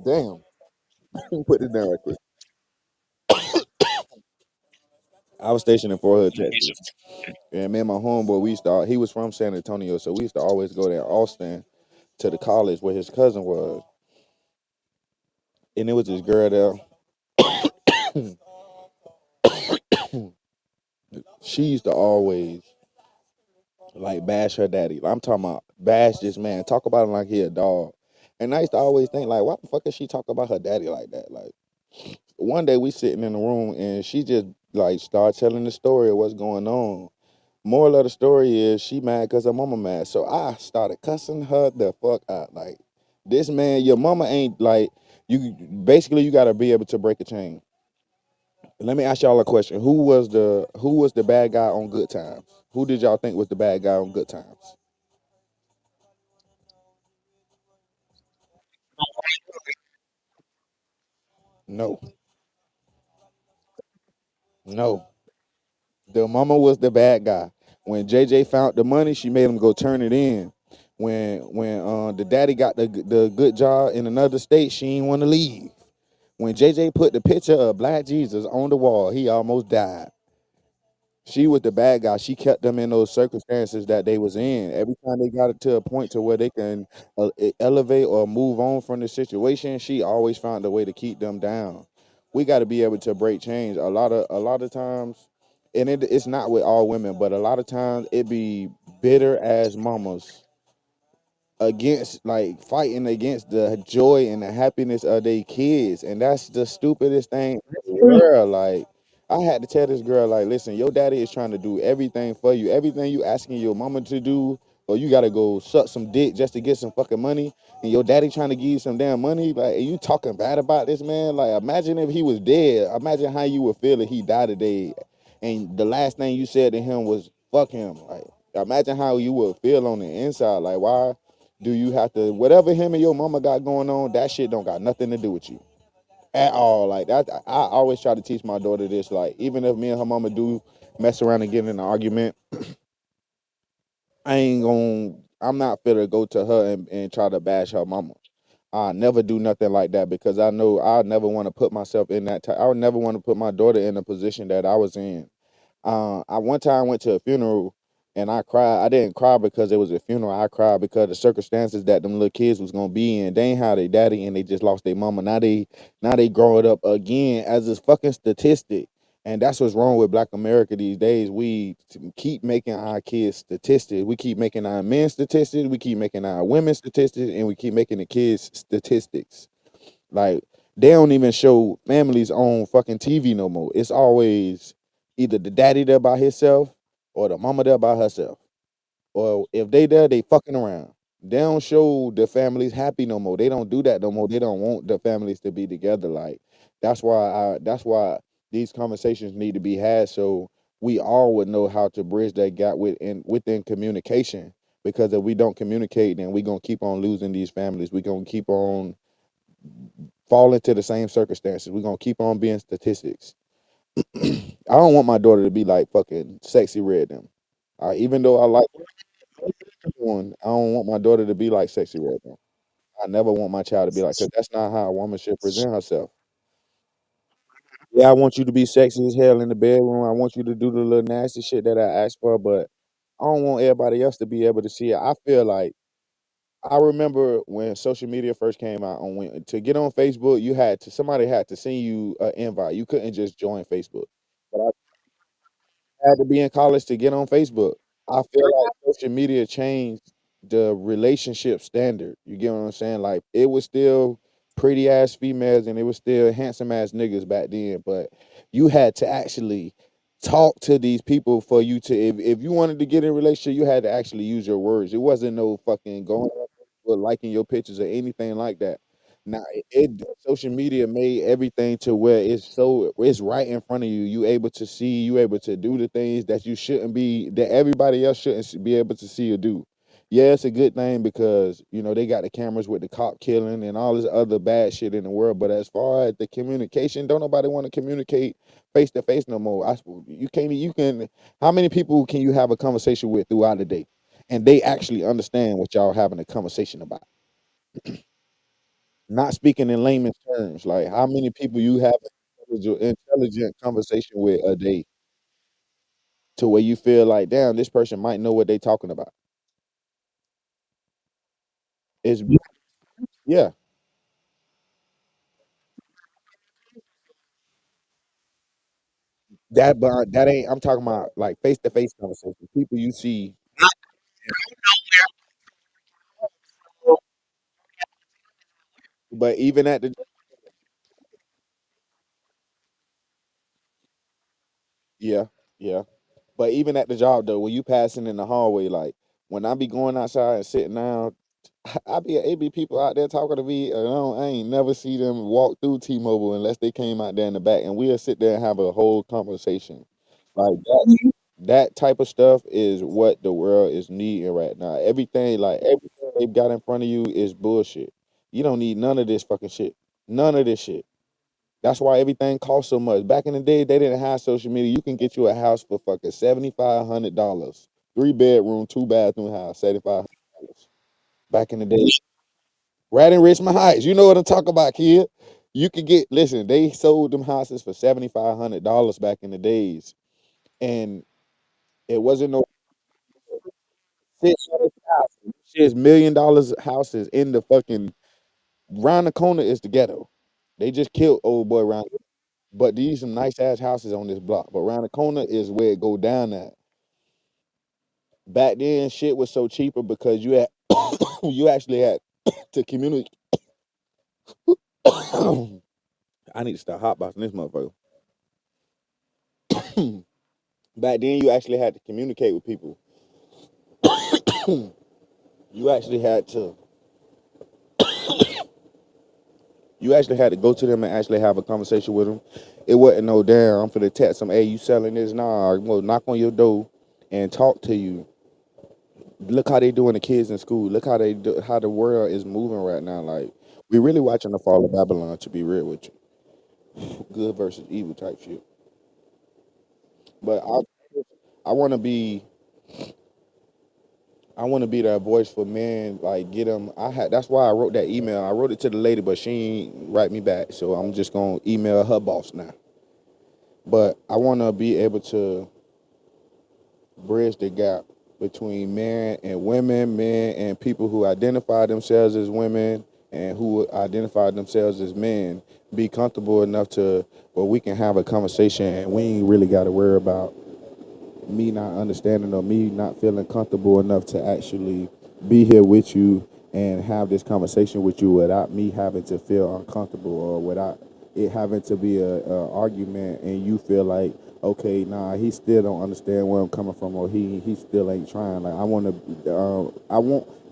Damn, put it down right quick. I was stationed in Fort Hood, Texas, and me and my homeboy, we used to. He was from San Antonio, so we used to always go there, Austin, to the college where his cousin was, and there was this girl there. She used to always like bash her daddy. I'm talking about bash this man, talk about him like he a dog. And I used to always think like, why the fuck is she talking about her daddy like that? Like one day we sitting in the room and she just like start telling the story of what's going on. Moral of the story is she mad because her mama mad. So I started cussing her the fuck out. Like this man, your mama ain't like you. Basically, you got to be able to break a chain. Let me ask y'all a question. Who was the bad guy on Good Times? Who did y'all think was the bad guy on Good Times? No, no. The mama was the bad guy. When JJ found the money, she made him go turn it in. When the daddy got the good job in another state, she didn't want to leave. When JJ put the picture of Black Jesus on the wall, he almost died. She was the bad guy. She kept them in those circumstances that they was in. Every time they got it to a point to where they can elevate or move on from the situation, she always found a way to keep them down. We got to be able to break change. A lot of times, and it's not with all women, but a lot of times it be bitter as mamas against like fighting against the joy and the happiness of their kids, and that's the stupidest thing in the True. world. Like I had to tell this girl, like, listen, your daddy is trying to do everything for you, everything you asking your mama to do, or you gotta go suck some dick just to get some fucking money, and your daddy trying to give you some damn money. Like, and you talking bad about this man? Like, imagine if he was dead. Imagine how you would feel if he died today, and the last thing you said to him was "fuck him." Like, imagine how you would feel on the inside. Like, why? Do you have to whatever him and your mama got going on? That shit don't got nothing to do with you at all. Like that, I always try to teach my daughter this. Like even if me and her mama do mess around and get in an argument, I ain't gonna. I'm not finna go to her and try to bash her mama. I never do nothing like that because I know I never want to put myself in that. I would never want to put my daughter in a position that I was in. I one time went to a funeral and I cried. I didn't cry because it was a funeral. I cried because the circumstances that them little kids was gonna be in. They ain't had their daddy and they just lost their mama. Now they growing up again as this fucking statistic. And that's what's wrong with Black America these days. We keep making our kids statistics. We keep making our men statistics. We keep making our women statistics, and we keep making the kids statistics. Like they don't even show families on fucking TV no more. It's always either the daddy there by himself or the mama there by herself. Or if they there, they fucking around. They don't show the families happy no more. They don't do that no more. They don't want the families to be together. Like that's why these conversations need to be had so we all would know how to bridge that gap within communication. Because if we don't communicate, then we're gonna keep on losing these families. We're gonna keep on fall into the same circumstances. We're gonna keep on being statistics. I don't want my daughter to be like fucking sexy red them. Even though I like one, I don't want my daughter to be like sexy red them. I never want my child to be like, because that's not how a woman should present herself. Yeah, I want you to be sexy as hell in the bedroom. I want you to do the little nasty shit that I asked for, but I don't want everybody else to be able to see it. I feel like I remember when social media first came out on when to get on Facebook, you had to somebody had to send you an invite. You couldn't just join Facebook. But I had to be in college to get on Facebook. I feel like social media changed the relationship standard. You get what I'm saying? Like it was still pretty ass females and it was still handsome ass niggas back then, but you had to actually talk to these people for you to if you wanted to get in a relationship, you had to actually use your words. It wasn't no fucking going on or liking your pictures or anything like that. Now social media made everything to where it's right in front of you. You able to see, you able to do the things that you shouldn't be that everybody else shouldn't be able to see or do. Yeah, it's a good thing because they got the cameras with the cop killing and all this other bad shit in the world. But as far as the communication, don't nobody want to communicate face to face no more. You can't. You can. How many people can you have a conversation with throughout the day, and they actually understand what y'all having a conversation about? Not speaking in layman's terms. Like how many people you have an intelligent conversation with a day to where you feel like, damn, this person might know what they talking about. It's yeah. But that ain't. I'm talking about like face to face conversation. People you see, but even at the yeah, yeah. But even at the job though, when you passing in the hallway, like when I be going outside and sitting down, it be people out there talking to me. And I ain't never see them walk through T-Mobile unless they came out there in the back, and we'll sit there and have a whole conversation. Like that type of stuff is what the world is needing right now. Everything they've got in front of you is bullshit. You don't need none of this fucking shit. None of this shit. That's why everything costs so much. Back in the day, they didn't have social media. You can get you a house for fucking $7,500. 3 bedroom, 2 bathroom house, $7,500. Back in the day. Right in Richmond Heights. You know what I'm talking about, kid. You could listen, they sold them houses for $7,500 back in the days. And it wasn't no shit's $1 million houses in the fucking round the corner is the ghetto. They just killed old boy around. But these some nice ass houses on this block. But around the corner is where it go down at. Back then, shit was so cheaper because you had you actually had to communicate. I need to start hotboxing this motherfucker. Back then, you actually had to communicate with people. You actually had to go to them and actually have a conversation with them. It wasn't no damn. I'm finna text them. Hey, you selling this? Nah. Well, knock on your door and talk to you. Look how they doing the kids in school. Look how how the world is moving right now. Like we really watching the fall of Babylon. To be real with you, good versus evil type shit. But I want to be I want to be that voice for men. Like get them. That's why I wrote that email. I wrote it to the lady, but she ain't write me back. So I'm just gonna email her boss now. But I want to be able to bridge the gap between men and women, men and people who identify themselves as women and who identify themselves as men. Be comfortable enough to where we can have a conversation and we ain't really got to worry about me not understanding or me not feeling comfortable enough to actually be here with you and have this conversation with you without me having to feel uncomfortable or without it having to be a argument and you feel like okay nah he still don't understand where I'm coming from or he still ain't trying like I want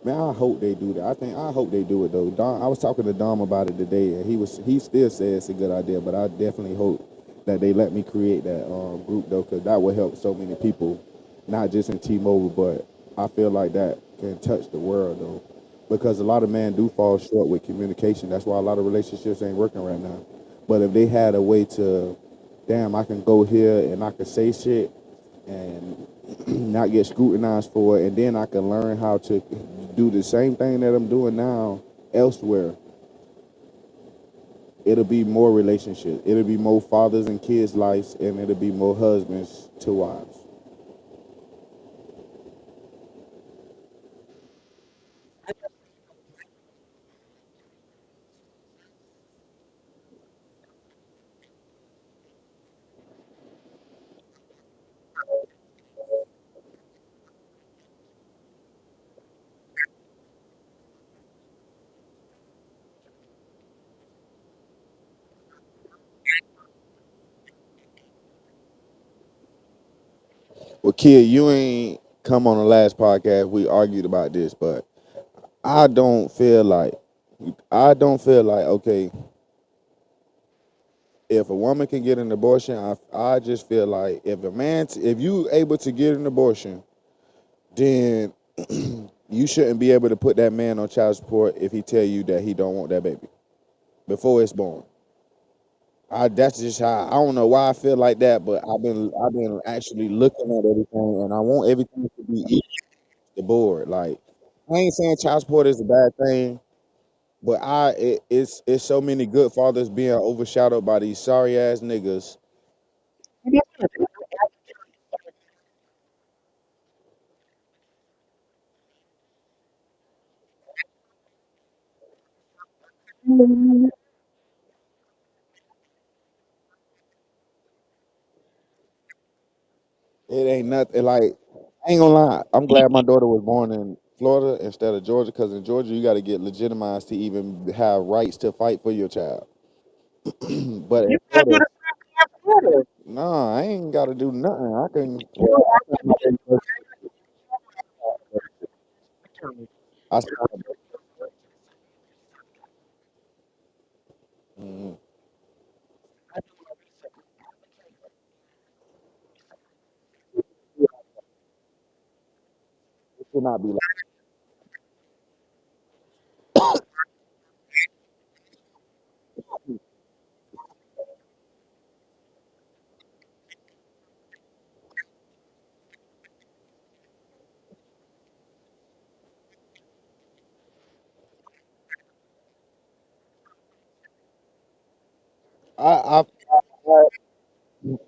man I hope they do that I hope they do it though. Dom, I was talking to Dom about it today and he still said it's a good idea but I definitely hope that they let me create that group though, because that would help so many people, not just in T-Mobile, but I feel like that can touch the world though, because a lot of men do fall short with communication. That's why a lot of relationships ain't working right now. But if they had a way to, damn, I can go here and I can say shit and not get scrutinized for it, and then I can learn how to do the same thing that I'm doing now elsewhere it'll be more relationships. It'll be more fathers and kids' lives, and it'll be more husbands to wives. Well, kid, you ain't come on the last podcast. We argued about this, but I don't feel like okay. If a woman can get an abortion, I just feel like if you able to get an abortion, then You shouldn't be able to put that man on child support if he tell you that he don't want that baby before it's born. That's just how I don't know why I feel like that, but I've been actually looking at everything, and I want everything to be equal across the board. Like I ain't saying child support is a bad thing, but it's so many good fathers being overshadowed by these sorry ass niggas. It ain't nothing like I ain't gonna lie. I'm glad my daughter was born in Florida instead of Georgia, because in Georgia you got to get legitimized to even have rights to fight for your child. But in You can't do Florida, the same thing. nah, I ain't got to do nothing. I can. You Well, I sent my know, baby birth certificate. I sent my baby. Mhm. It should not be like. I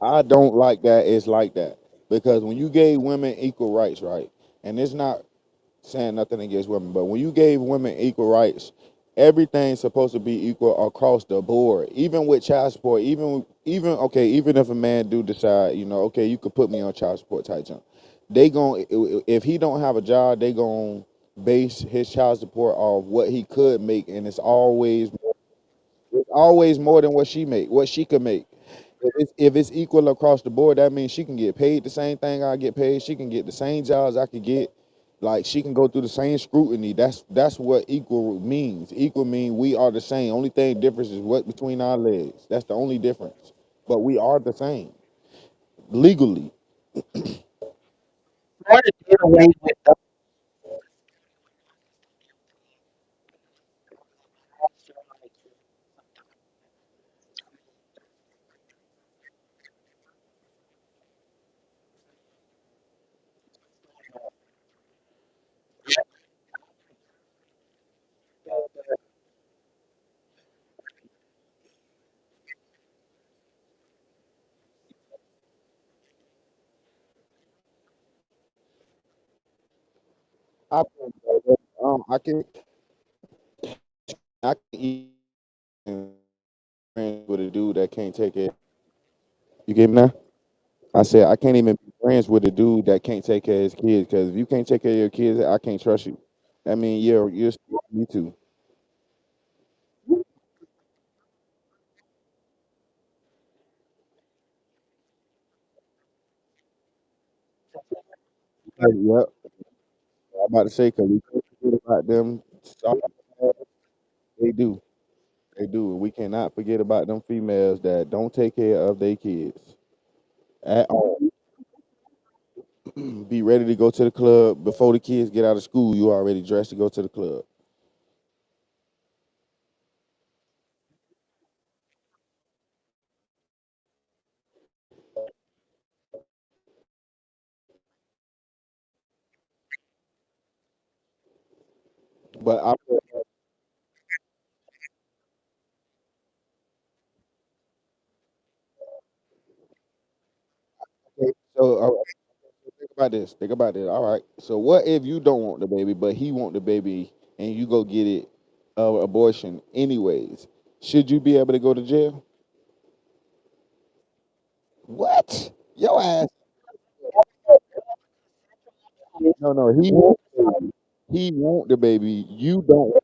I don't like that. It's like that because when you gave women equal rights, right? And it's not saying nothing against women, but when you gave women equal rights, everything's supposed to be equal across the board. Even with child support, even okay, even if a man do decide, okay, you could put me on child support type jump. They gon' if he don't have a job, they gon' base his child support off what he could make, and it's always more than what she could make. If it's equal across the board, that means she can get paid the same thing I get paid. She can get the same jobs I could get. Like she can go through the same scrutiny. That's what equal means. Equal mean we are the same. Only thing difference is what between our legs. That's the only difference. But we are the same legally. try to get away with the I I can eat friends with a dude that can't take it. You get me now? I said I can't even be friends with a dude that can't take care of his kids, because if you can't take care of your kids, I can't trust you. I mean, you're me too. Yep, I'm about to say because we can't forget about them. Soft ass. They do, they do. We cannot forget about them females that don't take care of their kids at all. Be ready to go to the club before the kids get out of school. You already dressed to go to the club. But I okay, so think about this. Think about this. All right. So what if you don't want the baby, but he want the baby, and you go get it, abortion anyways? Should you be able to go to jail? What? Your ass. No, no. He want the baby. He want the baby. You don't.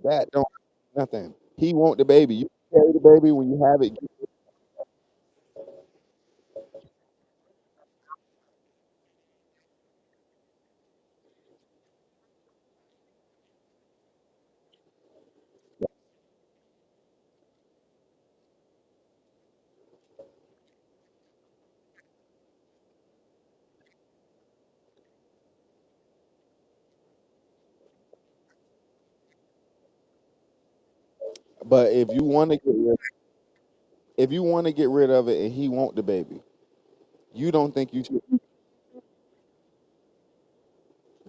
That don't nothing. He want the baby. You carry the baby when you have it. But if you want to get rid of it and he want the baby, you don't think you should.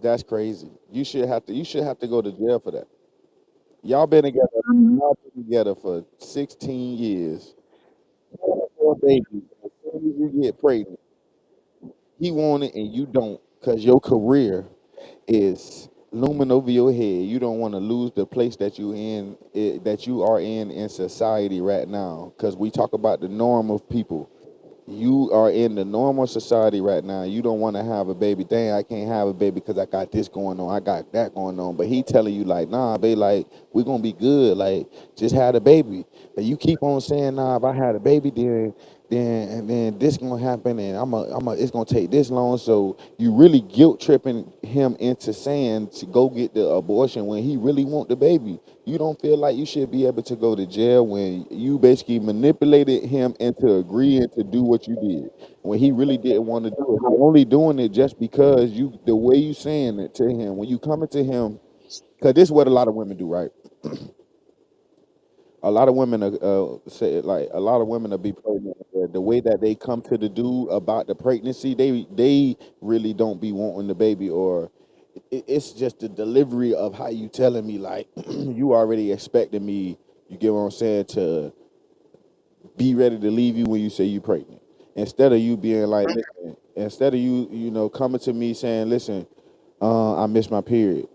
That's crazy. You should have to go to jail for that. Y'all been together for 16 years. For a baby. As soon as you get pregnant, he want it and you don't, because your career is looming over your head. You don't want to lose the place that that you are in society right now. Because we talk about the norm of people. You are in the normal society right now. You don't want to have a baby. Dang, I can't have a baby because I got this going on. I got that going on. But he telling you like, nah, babe, like we gonna be good. Like just had a baby. And you keep on saying, nah, if I had a baby, then this gonna happen, and it's gonna take this long. So you really guilt tripping him into saying to go get the abortion when he really want the baby. You don't feel like you should be able to go to jail when you basically manipulated him into agreeing to do what you did when he really didn't want to do it. You're only doing it just because the way you saying it to him when you coming to him, because this is what a lot of women do, right? A lot of women say like a lot of women will be pregnant. The way that they come to the dude about the pregnancy, they really don't be wanting the baby, or it's just the delivery of how you telling me like you already expecting me. You get what I'm saying, to be ready to leave you when you say you pregnant. Instead of you being like, listen, instead of you know coming to me saying, listen, I missed my period.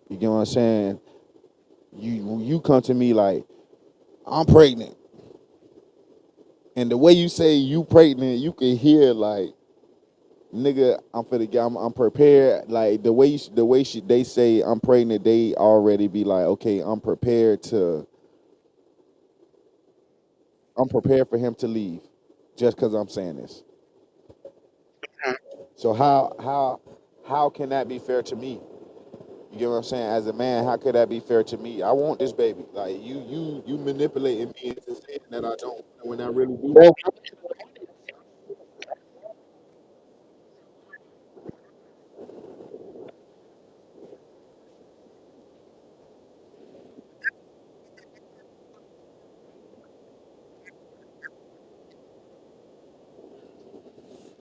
You get what I'm saying? You come to me like I'm pregnant. And the way you say you pregnant, you can hear like, nigga, I'm finna get, I'm prepared. Like they say I'm pregnant, they already be like, okay, I'm prepared for him to leave, just because I'm saying this. So how can that be fair to me? You get what I'm saying? As a man, how could that be fair to me? I want this baby. Like you manipulating me into saying that I don't when I really do.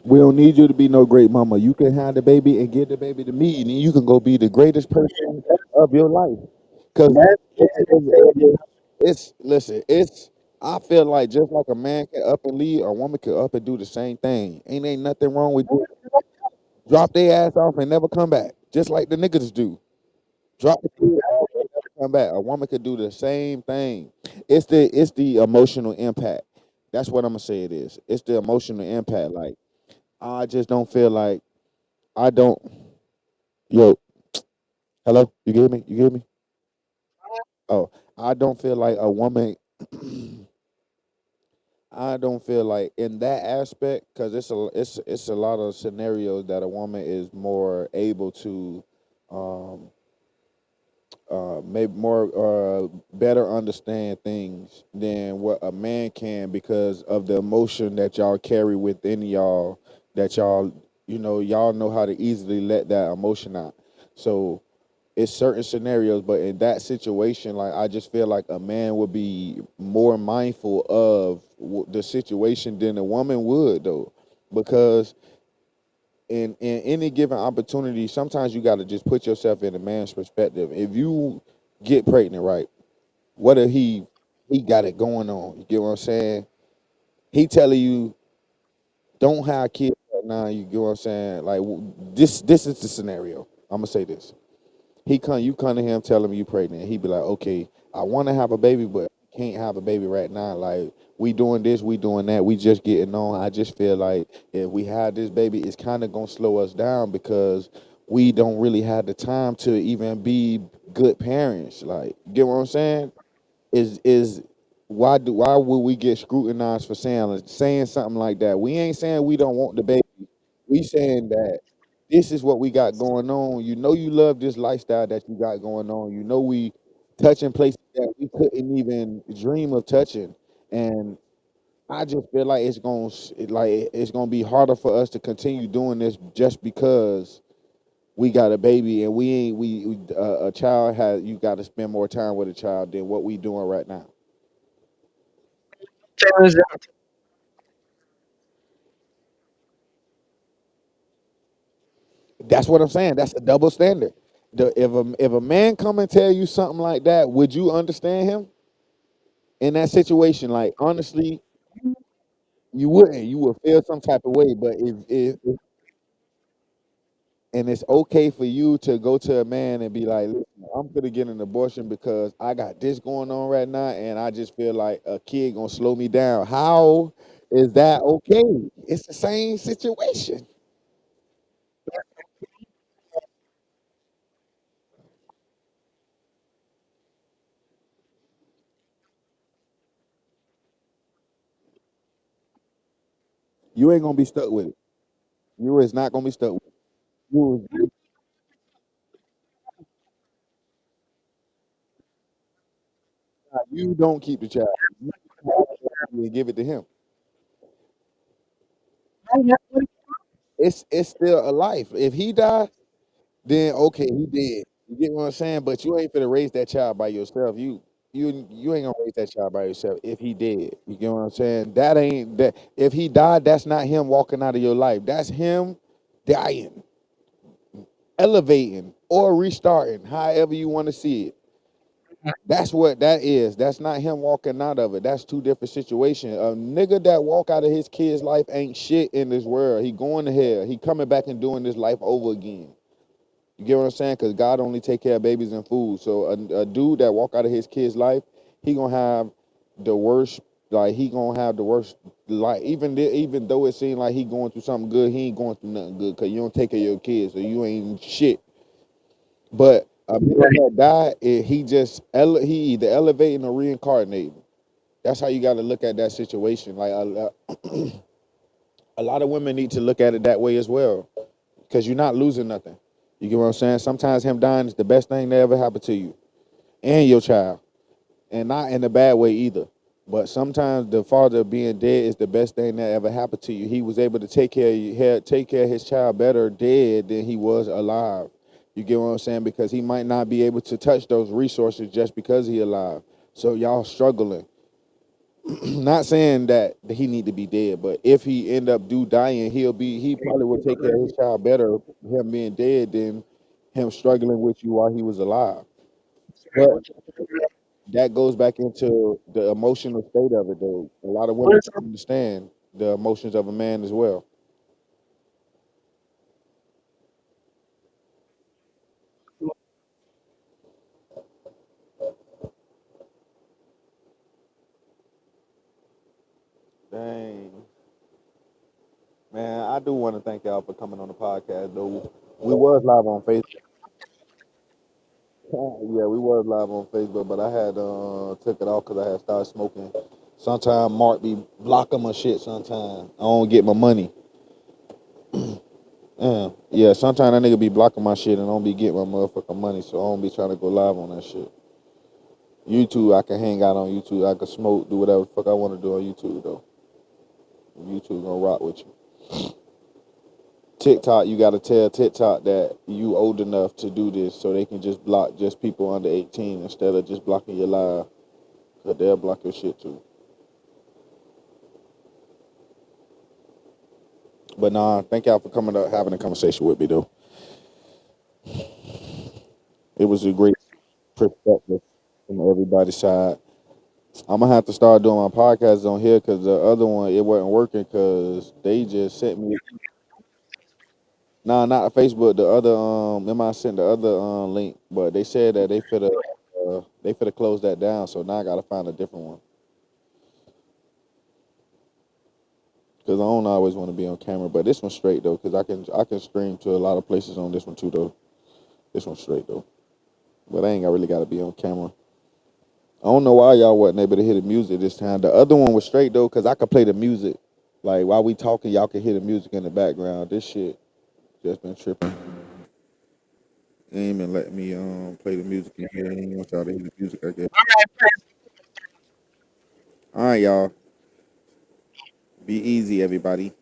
We don't need you to be no great mama. You can have the baby and give the baby to me, and then you can go be the greatest person of your life. Cause it's listen, it's I feel like just like a man can up and leave, a woman can up and do the same thing. Ain't nothing wrong with doing. Drop their ass off and never come back, just like the niggas do. Drop the kid off and never come back. A woman could do the same thing. It's the emotional impact. That's what I'm gonna say. It is. It's the emotional impact. Like I just don't feel like I don't. Yo, hello. You get me? You get me? Oh, I don't feel like a woman. I don't feel like in that aspect because it's a lot of scenarios that a woman is more able to um, maybe more better understand things than what a man can because of the emotion that y'all carry within y'all, that y'all know how to easily let that emotion out. So it's certain scenarios, but in that situation, like I just feel like a man would be more mindful of the situation than a woman would, though, because in any given opportunity, sometimes you got to just put yourself in a man's perspective. If you get pregnant, right? What if he got it going on? You get what I'm saying? He telling you don't have kids right now. You get what I'm saying? Like this is the scenario. I'm gonna say this. You come to him telling him you pregnant. He be like, okay, I want to have a baby, but can't have a baby right now. Like we doing this, we doing that, we just getting on. I just feel like if we had this baby, it's kind of gonna slow us down because we don't really have the time to even be good parents. Like, get what I'm saying? Is why would we get scrutinized for saying something like that? We ain't saying we don't want the baby. We saying that this is what we got going on. You know you love this lifestyle that you got going on. You know we touching places that we couldn't even dream of touching. And I just feel like it's gonna be harder for us to continue doing this just because we got a baby and we ain't we a child has you got to spend more time with a child than what we doing right now. Turns out, That's what I'm saying. That's a double standard. If a man come and tell you something like that, would you understand him in that situation? Like honestly, you wouldn't. You would feel some type of way. But if and it's okay for you to go to a man and be like, listen, I'm gonna get an abortion because I got this going on right now, and I just feel like a kid gonna slow me down. How is that okay? It's the same situation. You ain't gonna be stuck with it. You is not gonna be stuck with it. You don't keep the child. You give it to him. It's still a life. If he die, then okay, he dead. You get what I'm saying? But you ain't finna raise that child by yourself. You ain't gonna raise that child by yourself if he dead. You get what I'm saying? That ain't that. If he died, that's not him walking out of your life. That's him dying, elevating, or restarting, however you want to see it. That's what that is. That's not him walking out of it. That's two different situations. A nigga that walk out of his kid's life ain't shit in this world. He going to hell. He coming back and doing this life over again. You get what I'm saying? Because God only take care of babies and food. So a dude that walk out of his kid's life, he gonna have the worst. Like he gonna have the worst. Like even though it seems like he going through something good, he ain't going through nothing good. Cause you don't take care of your kids, so you ain't shit. But a man that died, he either elevating or reincarnating. That's how you got to look at that situation. Like a lot of women need to look at it that way as well, because you're not losing nothing. You get what I'm saying? Sometimes him dying is the best thing that ever happened to you and your child, and not in a bad way either. But sometimes the father being dead is the best thing that ever happened to you. He was able to take care of you, take care of his child better dead than he was alive. You get what I'm saying? Because he might not be able to touch those resources just because he alive. So y'all struggling. Not saying that he need to be dead, but if he end up dying, he probably will take care of his child better him being dead than him struggling with you while he was alive. But that goes back into the emotional state of it, though. A lot of women don't understand the emotions of a man as well. Dang, man, I do want to thank y'all for coming on the podcast, though. We was live on Facebook. Yeah, we was live on Facebook, but I had took it off because I had started smoking. Sometimes Mark be blocking my shit. Sometimes I don't get my money. Yeah. Sometimes that nigga be blocking my shit and I don't be getting my motherfucking money, so I don't be trying to go live on that shit. YouTube, I can hang out on YouTube. I can smoke, do whatever the fuck I want to do on YouTube though. YouTube gonna rock with you. TikTok, you gotta tell TikTok that you old enough to do this, so they can just block just people under 18 instead of just blocking your live, cause they'll block your shit too. But nah, thank y'all for coming up, having a conversation with me though. It was a great perspective from everybody's side. I'm gonna have to start doing my podcast on here because the other one it wasn't working because they just sent me. Nah, not Facebook. The other them I sent the other link, but they said that they finna close that down. So now I gotta find a different one because I don't always want to be on camera. But this one's straight though because I can stream to a lot of places on this one too though. This one's straight though, but I ain't really gotta be on camera. I don't know why y'all wasn't able to hear the music this time. The other one was straight though, cause I could play the music. Like while we talking, y'all can hear the music in the background. This shit just been tripping. They ain't even letting me play the music in here. They ain't want y'all to hear the music, I guess. All right, y'all. Be easy, everybody.